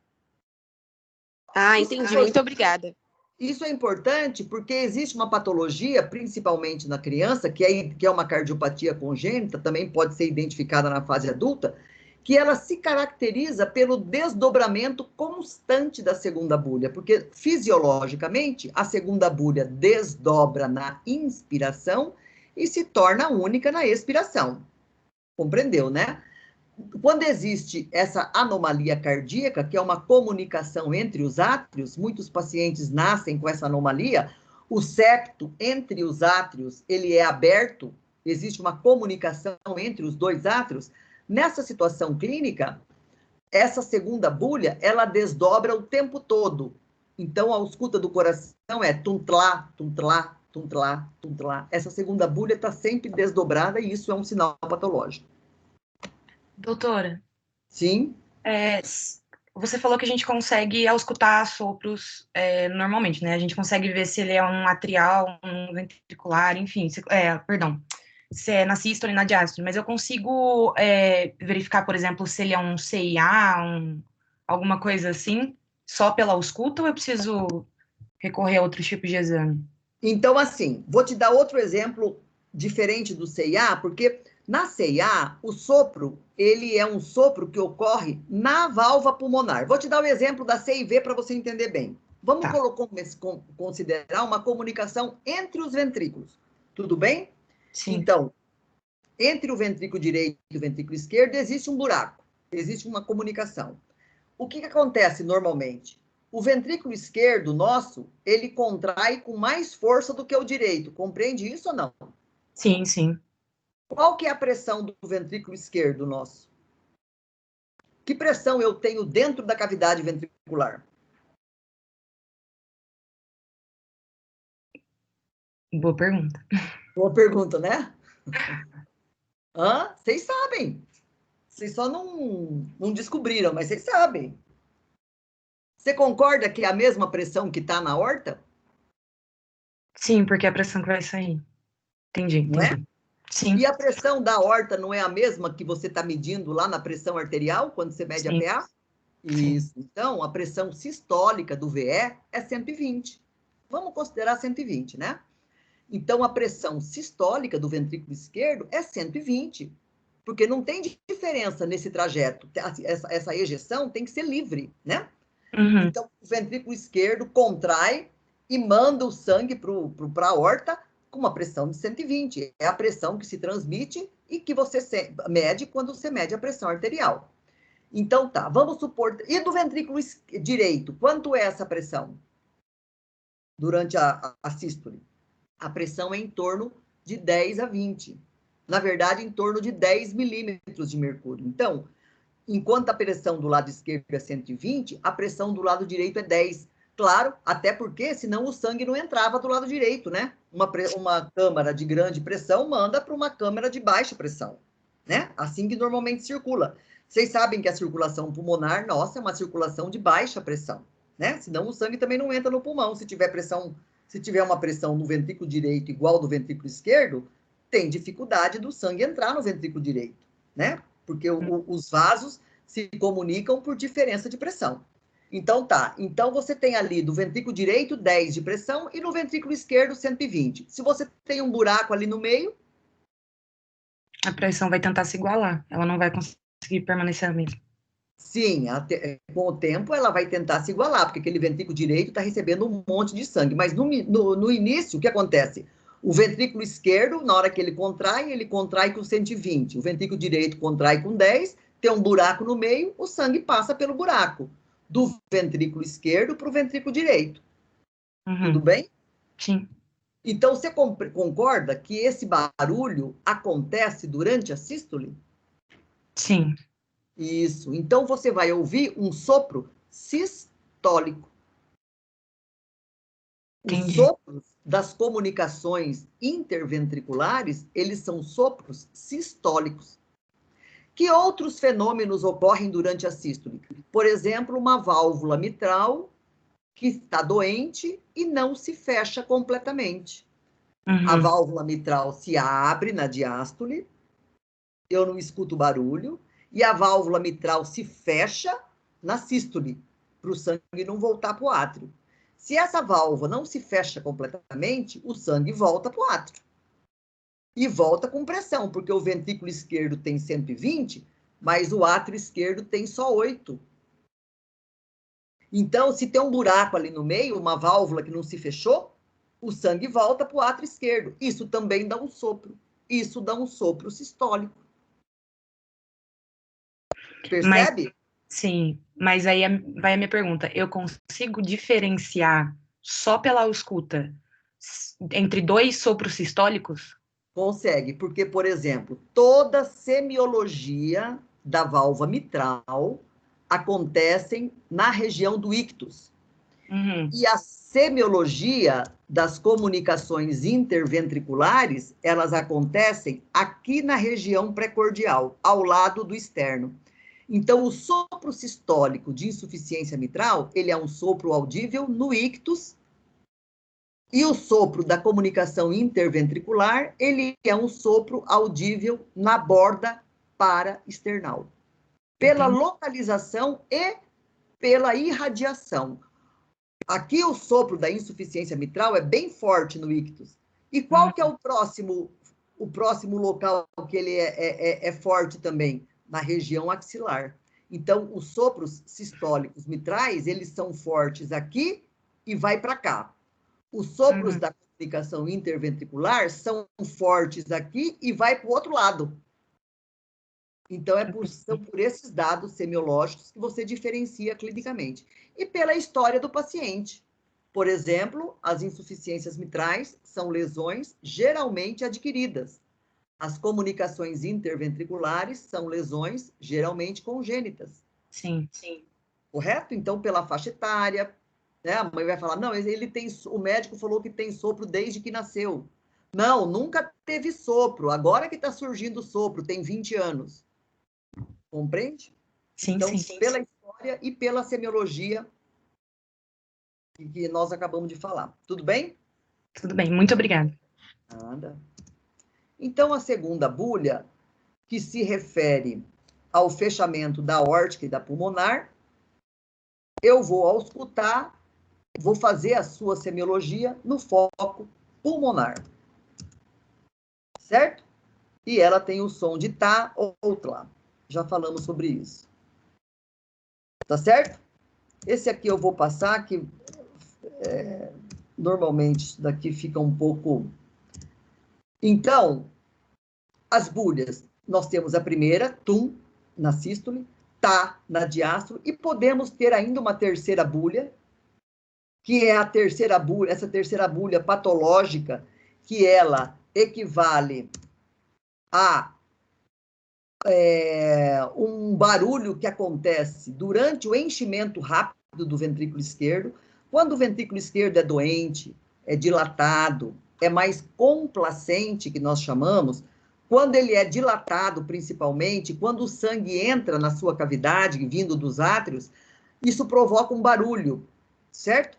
Ah, entendi. Muito obrigada. Isso é importante porque existe uma patologia, principalmente na criança, que é uma cardiopatia congênita, também pode ser identificada na fase adulta, que ela se caracteriza pelo desdobramento constante da segunda bulha, porque fisiologicamente a segunda bulha desdobra na inspiração e se torna única na expiração. Compreendeu, né? Quando existe essa anomalia cardíaca, que é uma comunicação entre os átrios, muitos pacientes nascem com essa anomalia, o septo entre os átrios, ele é aberto, existe uma comunicação entre os dois átrios. Nessa situação clínica, essa segunda bulha, ela desdobra o tempo todo. Então, a ausculta do coração é tum-tlá, tum-tlá, tum-tlá, tum-tlá. Essa segunda bulha está sempre desdobrada e isso é um sinal patológico. Doutora? Sim? Você falou que a gente consegue auscultar sopros normalmente, né? A gente consegue ver se ele é um atrial, um ventricular, enfim. Perdão. Se é na sístole e na diástole, mas eu consigo verificar, por exemplo, se ele é um CIA, alguma coisa assim, só pela ausculta, ou eu preciso recorrer a outros tipos de exame? Então, assim, vou te dar outro exemplo diferente do CIA, porque na CIA, o sopro, ele é um sopro que ocorre na válvula pulmonar. Vou te dar o exemplo da CIV para você entender bem. Vamos considerar uma comunicação entre os ventrículos. Tudo bem? Sim. Então, entre o ventrículo direito e o ventrículo esquerdo existe um buraco, existe uma comunicação. O que acontece normalmente? O ventrículo esquerdo nosso, ele contrai com mais força do que o direito. Compreende isso ou não? Sim, sim. Qual que é a pressão do ventrículo esquerdo nosso? Que pressão eu tenho dentro da cavidade ventricular? Boa pergunta. Boa pergunta, né? Vocês sabem. Vocês só não descobriram, mas vocês sabem. Você concorda que é a mesma pressão que está na aorta? Sim, porque é a pressão que vai sair. Entendi. Não é? Sim. E a pressão da aorta não é a mesma que você está medindo lá na pressão arterial, quando você mede a PA? Isso. Então, a pressão sistólica do VE é 120. Vamos considerar 120, né? Então, a pressão sistólica do ventrículo esquerdo é 120, porque não tem diferença nesse trajeto. Essa ejeção tem que ser livre, né? Então, o ventrículo esquerdo contrai e manda o sangue para a aorta com uma pressão de 120. É a pressão que se transmite e que você mede quando você mede a pressão arterial. Então, tá, vamos supor... E do ventrículo direito, quanto é essa pressão? Durante a sístole? A pressão é em torno de 10 a 20. Na verdade, em torno de 10 milímetros de mercúrio. Então, enquanto a pressão do lado esquerdo é 120, a pressão do lado direito é 10. Claro, até porque senão o sangue não entrava do lado direito, né? Uma câmara de grande pressão manda para uma câmara de baixa pressão, né? Assim que normalmente circula. Vocês sabem que a circulação pulmonar, nossa, é uma circulação de baixa pressão, né? Senão o sangue também não entra no pulmão. Se tiver uma pressão no ventrículo direito igual ao do ventrículo esquerdo, tem dificuldade do sangue entrar no ventrículo direito, né? Porque os vasos se comunicam por diferença de pressão. Então, tá. Então, você tem ali do ventrículo direito 10 de pressão e no ventrículo esquerdo 120. Se você tem um buraco ali no meio... A pressão vai tentar se igualar. Ela não vai conseguir permanecer a mesma. Sim, com o tempo ela vai tentar se igualar, porque aquele ventrículo direito está recebendo um monte de sangue. Mas no início, o que acontece? O ventrículo esquerdo, na hora que ele contrai com 120. O ventrículo direito contrai com 10, tem um buraco no meio, o sangue passa pelo buraco. Do ventrículo esquerdo para o ventrículo direito. Tudo bem? Sim. Então, você concorda que esse barulho acontece durante a sístole? Sim. Isso. Então, você vai ouvir um sopro sistólico. Os sopros das comunicações interventriculares, eles são sopros sistólicos. Que outros fenômenos ocorrem durante a sístole? Por exemplo, uma válvula mitral que está doente e não se fecha completamente. A válvula mitral se abre na diástole, eu não escuto barulho, e a válvula mitral se fecha na sístole, para o sangue não voltar para o átrio. Se essa válvula não se fecha completamente, o sangue volta para o átrio. E volta com pressão, porque o ventrículo esquerdo tem 120, mas o átrio esquerdo tem só 8. Então, se tem um buraco ali no meio, uma válvula que não se fechou, o sangue volta para o átrio esquerdo. Isso também dá um sopro. Isso dá um sopro sistólico. Percebe? Sim, mas aí vai a minha pergunta. Eu consigo diferenciar só pela escuta entre dois sopros sistólicos? Consegue, porque, por exemplo, toda semiologia da válvula mitral acontecem na região do ictus. E a semiologia das comunicações interventriculares, elas acontecem aqui na região precordial, ao lado do externo. Então, o sopro sistólico de insuficiência mitral, ele é um sopro audível no ictus, e o sopro da comunicação interventricular, ele é um sopro audível na borda paraesternal, pela localização e pela irradiação. Aqui o sopro da insuficiência mitral é bem forte no ictus. E qual que é o próximo local que ele é forte também? Na região axilar. Então, os sopros sistólicos mitrais, eles são fortes aqui e vai para cá. Os sopros da comunicação interventricular são fortes aqui e vai para o outro lado. Então, são por esses dados semiológicos que você diferencia clinicamente. E pela história do paciente. Por exemplo, as insuficiências mitrais são lesões geralmente adquiridas. As comunicações interventriculares são lesões geralmente congênitas. Sim. Correto? Então, pela faixa etária, né, a mãe vai falar, não, o médico falou que tem sopro desde que nasceu. Não, nunca teve sopro, agora que está surgindo sopro, tem 20 anos. Compreende? Então, pela história e pela semiologia que nós acabamos de falar. Tudo bem? Tudo bem, muito obrigada. Nada. Então, a segunda bulha, que se refere ao fechamento da aórtica e da pulmonar, eu vou auscultar, vou fazer a sua semiologia no foco pulmonar. Certo? E ela tem o som de tá ou tlá. Já falamos sobre isso. Tá certo? Esse aqui eu vou passar, que normalmente isso daqui fica um pouco... Então, as bulhas, nós temos a primeira, tum, na sístole, tá, na diástole, e podemos ter ainda uma terceira bulha, que é a terceira bulha, essa terceira bulha patológica, que ela equivale a um barulho que acontece durante o enchimento rápido do ventrículo esquerdo. Quando o ventrículo esquerdo é doente, é dilatado, é mais complacente, que nós chamamos, quando ele é dilatado, principalmente, quando o sangue entra na sua cavidade, vindo dos átrios, isso provoca um barulho, certo?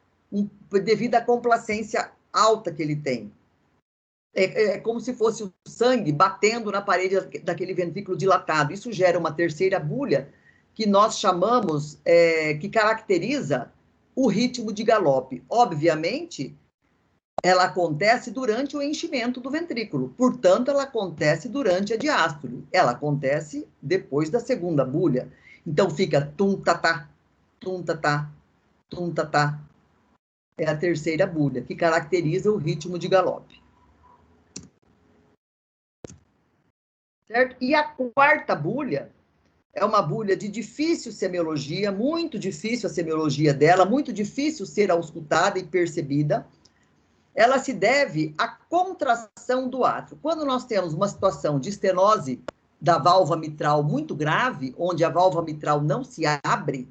Devido à complacência alta que ele tem. É como se fosse o sangue batendo na parede daquele ventrículo dilatado. Isso gera uma terceira bulha, que nós chamamos, que caracteriza o ritmo de galope. Obviamente, ela acontece durante o enchimento do ventrículo, portanto, ela acontece durante a diástole, ela acontece depois da segunda bulha. Então, fica tum-tatá, tum-tatá, tum-tatá. É a terceira bulha, que caracteriza o ritmo de galope. Certo? E a quarta bulha é uma bulha de difícil semiologia, muito difícil a semiologia dela, muito difícil ser auscultada e percebida. Ela se deve à contração do átrio. Quando nós temos uma situação de estenose da válvula mitral muito grave, onde a válvula mitral não se abre,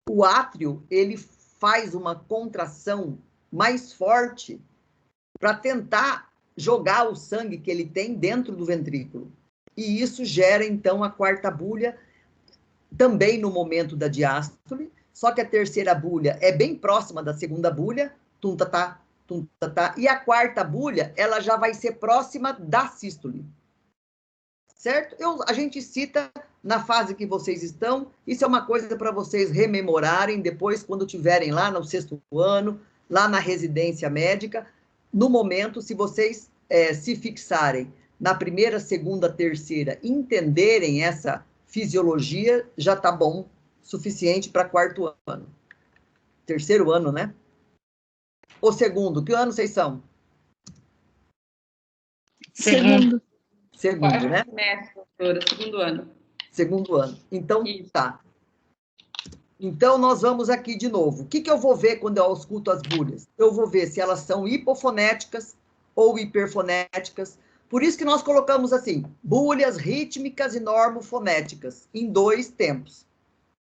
o átrio, ele faz uma contração mais forte para tentar jogar o sangue que ele tem dentro do ventrículo. E isso gera, então, a quarta bulha, também no momento da diástole, só que a terceira bulha é bem próxima da segunda bulha, tum-tatá, tum-tatá, e a quarta bulha, ela já vai ser próxima da sístole. Certo? A gente cita na fase que vocês estão, isso é uma coisa para vocês rememorarem depois, quando estiverem lá no 6º ano, lá na residência médica, no momento, se vocês se fixarem na primeira, segunda, terceira, entenderem essa fisiologia, já está bom, suficiente para 4º ano. 3º ano, né? Ou segundo, que ano vocês são? Segundo. Segundo, né? Semestre, doutora, 2º ano. 2º ano. Então, tá. Então, nós vamos aqui de novo. O que eu vou ver quando eu ausculto as bulhas? Eu vou ver se elas são hipofonéticas ou hiperfonéticas. Por isso que nós colocamos assim, bulhas rítmicas e normofonéticas, em 2 tempos.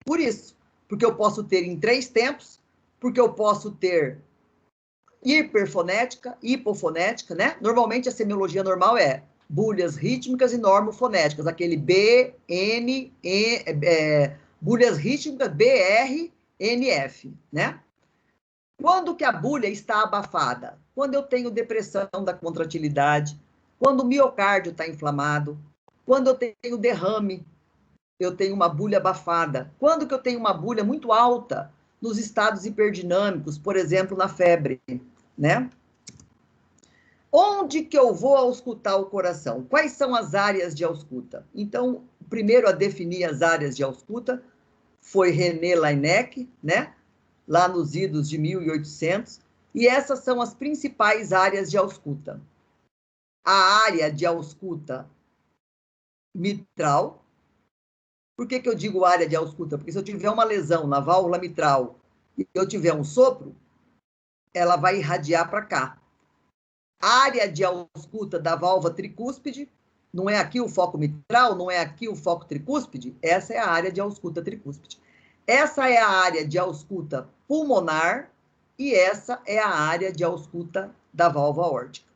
Por isso, porque eu posso ter em 3 tempos, porque eu posso ter hiperfonética, hipofonética, né? Normalmente a semiologia normal é bulhas rítmicas e normofonéticas, aquele B, N, bulhas rítmicas, BR, NF, né? Quando que a bulha está abafada? Quando eu tenho depressão da contratilidade, quando o miocárdio está inflamado, quando eu tenho derrame, eu tenho uma bulha abafada. Quando que eu tenho uma bulha muito alta nos estados hiperdinâmicos, por exemplo, na febre, né? Onde que eu vou auscultar o coração? Quais são as áreas de ausculta? Então, o primeiro a definir as áreas de ausculta foi René Laennec, né? Lá nos idos de 1800, e essas são as principais áreas de ausculta. A área de ausculta mitral. Por que eu digo área de ausculta? Porque se eu tiver uma lesão na válvula mitral e eu tiver um sopro, ela vai irradiar para cá. A área de ausculta da válvula tricúspide, não é aqui o foco mitral, não é aqui o foco tricúspide, essa é a área de ausculta tricúspide. Essa é a área de ausculta pulmonar e essa é a área de ausculta da válvula aórtica.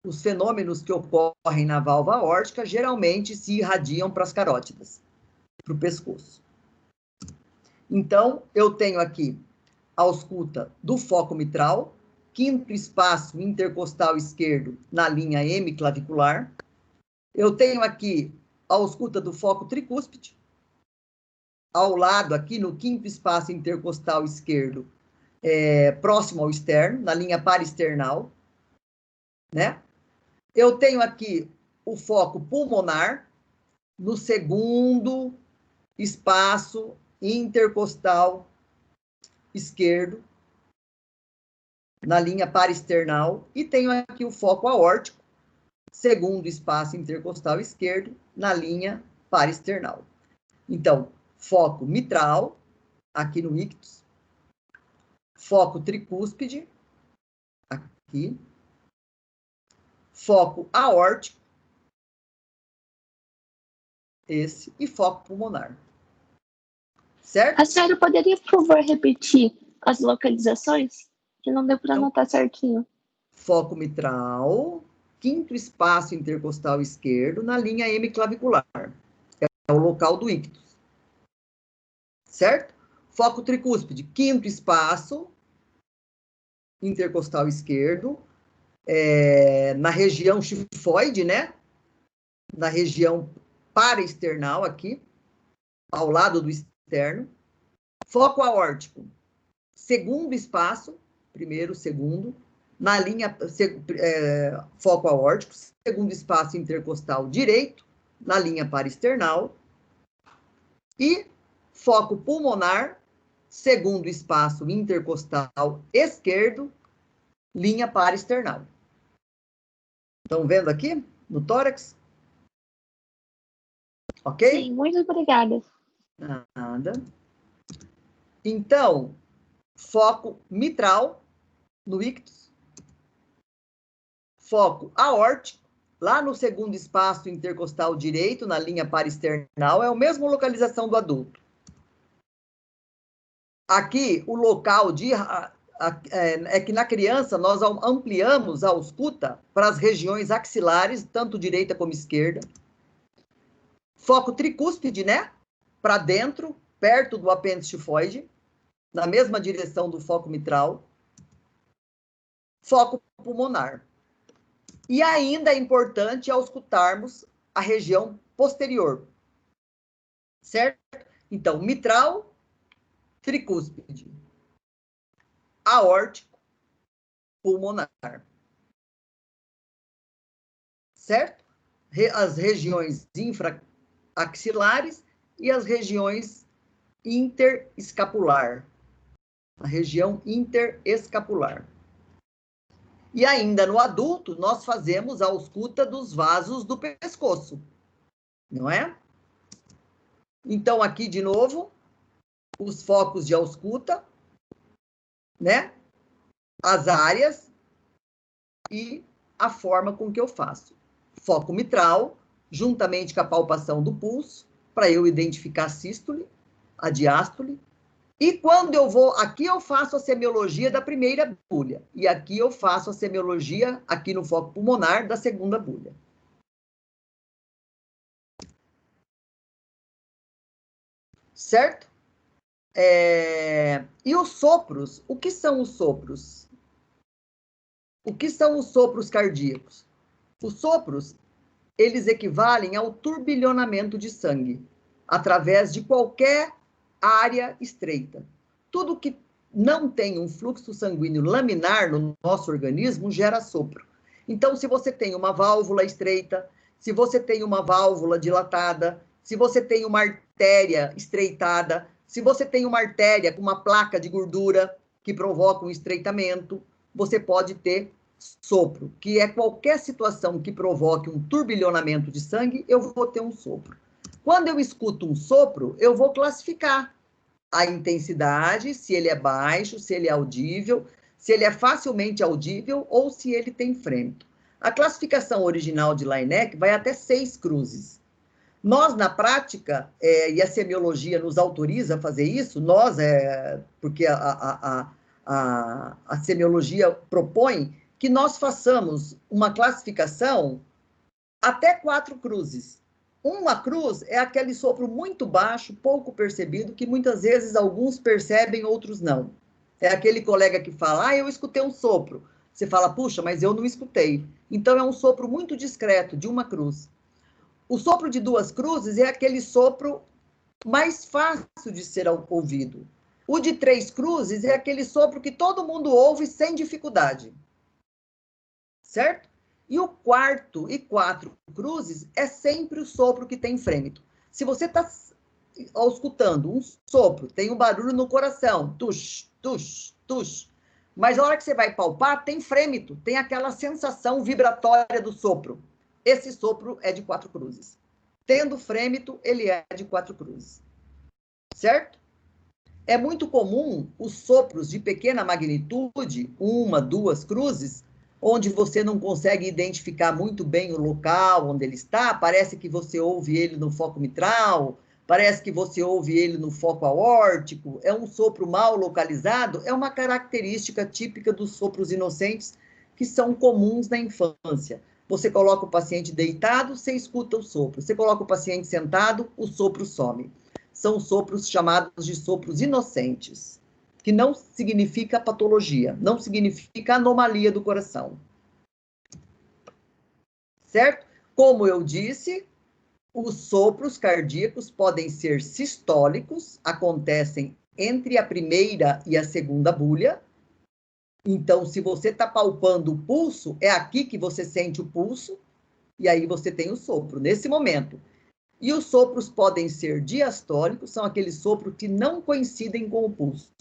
Os fenômenos que ocorrem na válvula aórtica geralmente se irradiam para as carótidas, para o pescoço. Então, eu tenho aqui a ausculta do foco mitral, 5º espaço intercostal esquerdo na linha hemiclavicular. Eu tenho aqui a ausculta do foco tricúspide, ao lado aqui no 5º espaço intercostal esquerdo, próximo ao externo, na linha parasternal, né? Eu tenho aqui o foco pulmonar no 2º espaço intercostal esquerdo, na linha parasternal, e tenho aqui o foco aórtico, 2º espaço intercostal esquerdo, na linha parasternal. Então, foco mitral, aqui no ictus, foco tricúspide, aqui, foco aórtico, esse, e foco pulmonar. Certo? A senhora poderia, por favor, repetir as localizações? Que não deu para anotar certinho. Foco mitral, 5º espaço intercostal esquerdo, na linha hemiclavicular. É o local do ictus. Certo? Foco tricúspide, 5º espaço intercostal esquerdo, na região chifoide, né? Na região paraesternal aqui, ao lado do externo. Foco aórtico, 2º espaço, primeiro, segundo, na linha foco aórtico, 2º espaço intercostal direito, na linha parasternal, e foco pulmonar, 2º espaço intercostal esquerdo, linha parasternal. Estão vendo aqui no tórax? Ok? Sim, muito obrigada. Nada. Então, foco mitral no ictus, foco aórtico, lá no 2º espaço intercostal direito, na linha parasternal, é a mesma localização do adulto. Aqui, o local é que na criança nós ampliamos a ausculta para as regiões axilares, tanto direita como esquerda. Foco tricúspide, né? Para dentro, perto do apêndice tifoide, na mesma direção do foco mitral. Foco pulmonar. E ainda é importante auscultarmos a região posterior. Certo? Então, mitral, tricúspide, aórtico, pulmonar. Certo? As regiões infraaxilares e as regiões interescapular. A região interescapular. E ainda no adulto, nós fazemos a ausculta dos vasos do pescoço. Não é? Então, aqui, de novo, os focos de ausculta, né? As áreas e a forma com que eu faço. Foco mitral, juntamente com a palpação do pulso, para eu identificar a sístole, a diástole. E quando eu vou, aqui eu faço a semiologia da primeira bulha. E aqui eu faço a semiologia, aqui no foco pulmonar, da segunda bulha. Certo? E os sopros, o que são os sopros? O que são os sopros cardíacos? Os sopros, eles equivalem ao turbilhonamento de sangue, através de qualquer área estreita. Tudo que não tem um fluxo sanguíneo laminar no nosso organismo gera sopro. Então, se você tem uma válvula estreita, se você tem uma válvula dilatada, se você tem uma artéria estreitada, se você tem uma artéria com uma placa de gordura que provoca um estreitamento, você pode ter sopro, que é qualquer situação que provoque um turbilhonamento de sangue, eu vou ter um sopro. Quando eu escuto um sopro, eu vou classificar a intensidade, se ele é baixo, se ele é audível, se ele é facilmente audível ou se ele tem frêmito. A classificação original de Laennec vai até 6 cruzes. Nós, na prática, e a semiologia nos autoriza a fazer isso, porque a semiologia propõe que nós façamos uma classificação até 4 cruzes. Uma cruz é aquele sopro muito baixo, pouco percebido, que muitas vezes alguns percebem, outros não. É aquele colega que fala, eu escutei um sopro. Você fala, puxa, mas eu não escutei. Então, é um sopro muito discreto, de uma cruz. O sopro de 2 cruzes é aquele sopro mais fácil de ser ouvido. O de 3 cruzes é aquele sopro que todo mundo ouve sem dificuldade. Certo? E o 4 e 4 cruzes é sempre o sopro que tem frêmito. Se você está escutando um sopro, tem um barulho no coração, tush, tush, tush, mas na hora que você vai palpar, tem frêmito, tem aquela sensação vibratória do sopro. Esse sopro é de 4 cruzes. Tendo frêmito, ele é de 4 cruzes. Certo? É muito comum os sopros de pequena magnitude, 1, 2 cruzes, onde você não consegue identificar muito bem o local onde ele está, parece que você ouve ele no foco mitral, parece que você ouve ele no foco aórtico, é um sopro mal localizado, é uma característica típica dos sopros inocentes que são comuns na infância. Você coloca o paciente deitado, você escuta o sopro. Você coloca o paciente sentado, o sopro some. São sopros chamados de sopros inocentes, que não significa patologia, não significa anomalia do coração. Certo? Como eu disse, os sopros cardíacos podem ser sistólicos, acontecem entre a primeira e a segunda bulha. Então, se você está palpando o pulso, é aqui que você sente o pulso, e aí você tem o sopro, nesse momento. E os sopros podem ser diastólicos, são aqueles sopros que não coincidem com o pulso.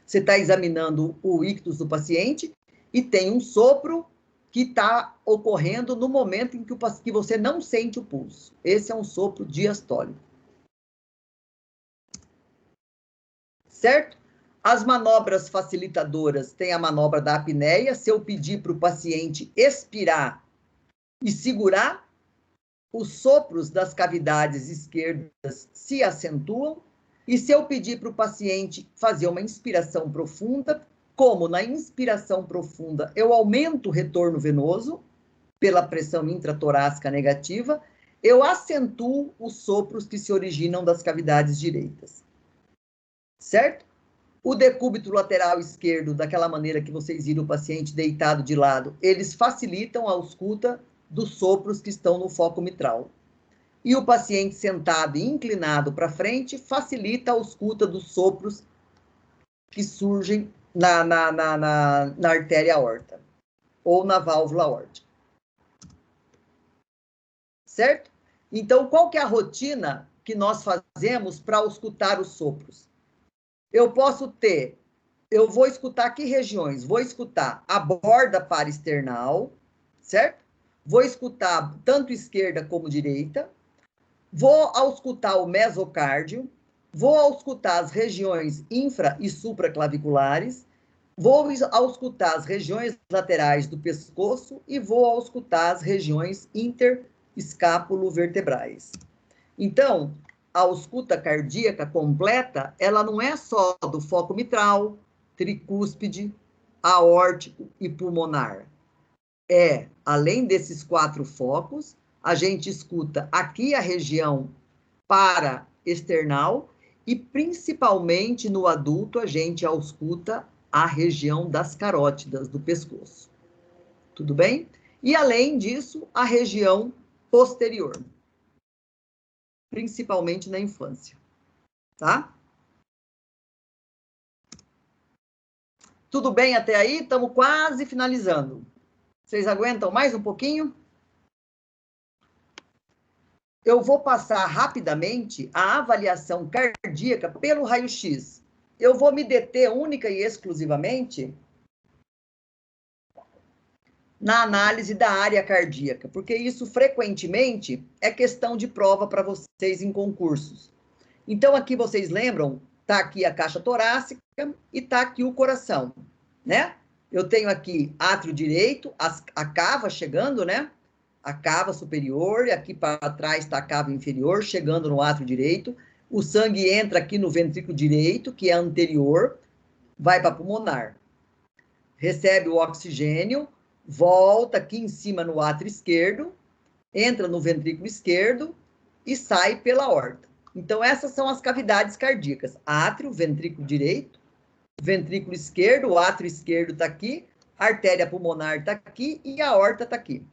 Você está examinando o ictus do paciente e tem um sopro que está ocorrendo no momento em que você não sente o pulso. Esse é um sopro diastólico. Certo? As manobras facilitadoras têm a manobra da apneia. Se eu pedir para o paciente expirar e segurar, os sopros das cavidades esquerdas se acentuam. E se eu pedir para o paciente fazer uma inspiração profunda, como na inspiração profunda eu aumento o retorno venoso pela pressão intratorácica negativa, eu acentuo os sopros que se originam das cavidades direitas. Certo? O decúbito lateral esquerdo, daquela maneira que vocês viram o paciente deitado de lado, eles facilitam a ausculta dos sopros que estão no foco mitral. E o paciente sentado e inclinado para frente facilita a ausculta dos sopros que surgem na artéria aorta ou na válvula aórtica. Certo? Então, qual que é a rotina que nós fazemos para auscultar os sopros? Eu vou escutar que regiões? Vou escutar a borda parasternal, certo? Vou escutar tanto esquerda como direita. Vou auscultar o mesocárdio. Vou auscultar as regiões infra e supraclaviculares. Vou auscultar as regiões laterais do pescoço e vou auscultar as regiões interescápulo-vertebrais. Então, a ausculta cardíaca completa, ela não é só do foco mitral, tricúspide, aórtico e pulmonar. Além desses 4 focos, a gente escuta aqui a região paraesternal e, principalmente no adulto, a gente ausculta a região das carótidas do pescoço. Tudo bem? E, além disso, a região posterior, principalmente na infância, tá? Tudo bem até aí? Estamos quase finalizando. Vocês aguentam mais um pouquinho? Eu vou passar rapidamente a avaliação cardíaca pelo raio-x. Eu vou me deter única e exclusivamente na análise da área cardíaca, porque isso frequentemente é questão de prova para vocês em concursos. Então, aqui vocês lembram, está aqui a caixa torácica e está aqui o coração, né? Eu tenho aqui átrio direito, a cava chegando, né? A cava superior, e aqui para trás está a cava inferior, chegando no átrio direito. O sangue entra aqui no ventrículo direito, que é anterior, vai para a pulmonar. Recebe o oxigênio, volta aqui em cima no átrio esquerdo, entra no ventrículo esquerdo e sai pela aorta. Então, essas são as cavidades cardíacas. Átrio, ventrículo direito, ventrículo esquerdo, o átrio esquerdo está aqui, a artéria pulmonar está aqui e a aorta está aqui.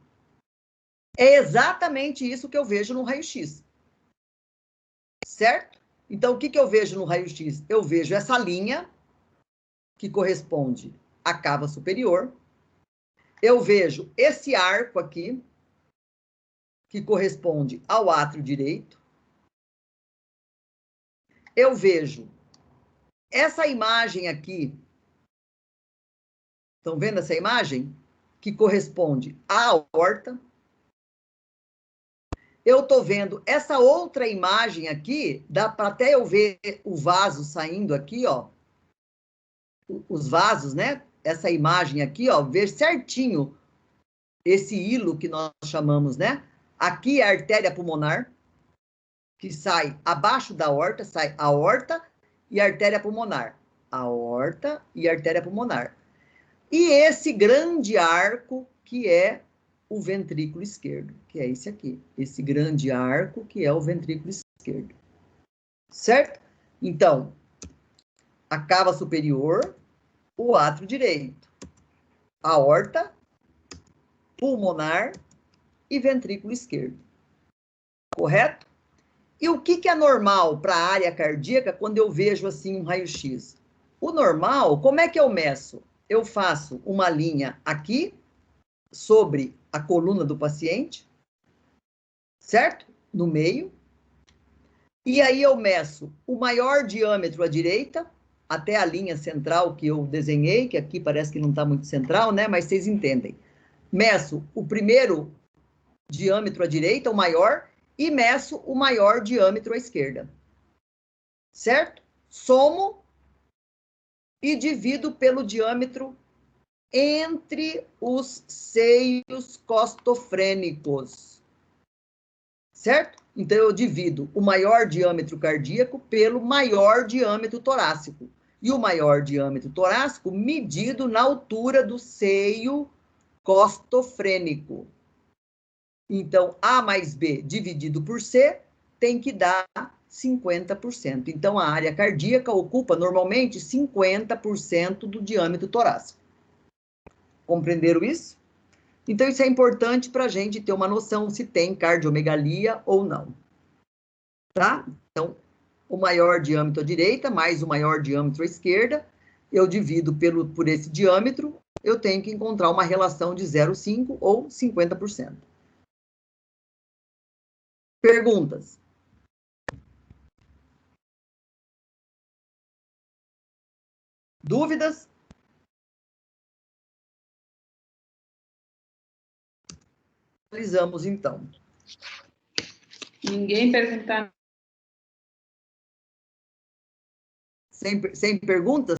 É exatamente isso que eu vejo no raio-x. Certo? Então, o que eu vejo no raio-x? Eu vejo essa linha, que corresponde à cava superior. Eu vejo esse arco aqui, que corresponde ao átrio direito. Eu vejo essa imagem aqui. Estão vendo essa imagem? Que corresponde à aorta. Eu estou vendo essa outra imagem aqui, dá para até eu ver o vaso saindo aqui, ó. Os vasos, né? Essa imagem aqui, ó, ver certinho esse hilo que nós chamamos, né? Aqui é a artéria pulmonar, que sai abaixo da aorta, sai a aorta e a artéria pulmonar. A aorta e a artéria pulmonar. E esse grande arco que é o ventrículo esquerdo, que é esse aqui. Esse grande arco que é o ventrículo esquerdo. Certo? Então, a cava superior, o átrio direito, aorta, pulmonar e ventrículo esquerdo. Correto? E o que é normal para a área cardíaca quando eu vejo assim um raio-x? O normal, como é que eu meço? Eu faço uma linha aqui sobre a coluna do paciente, certo? No meio. E aí eu meço o maior diâmetro à direita, até a linha central que eu desenhei, que aqui parece que não está muito central, né? Mas vocês entendem. Meço o primeiro diâmetro à direita, o maior, e meço o maior diâmetro à esquerda. Certo? Somo e divido pelo diâmetro entre os seios costofrênicos. Certo? Então, eu divido o maior diâmetro cardíaco pelo maior diâmetro torácico. e o maior diâmetro torácico medido na altura do seio costofrênico. Então, A mais B dividido por C tem que dar 50%. Então, a área cardíaca ocupa normalmente 50% do diâmetro torácico. Compreenderam isso? Então, isso é importante para a gente ter uma noção se tem cardiomegalia ou não. Tá? Então, o maior diâmetro à direita mais o maior diâmetro à esquerda, eu divido por esse diâmetro, eu tenho que encontrar uma relação de 0,5 ou 50%. Perguntas? Dúvidas? Analisamos, então. Ninguém perguntar. Sem perguntas?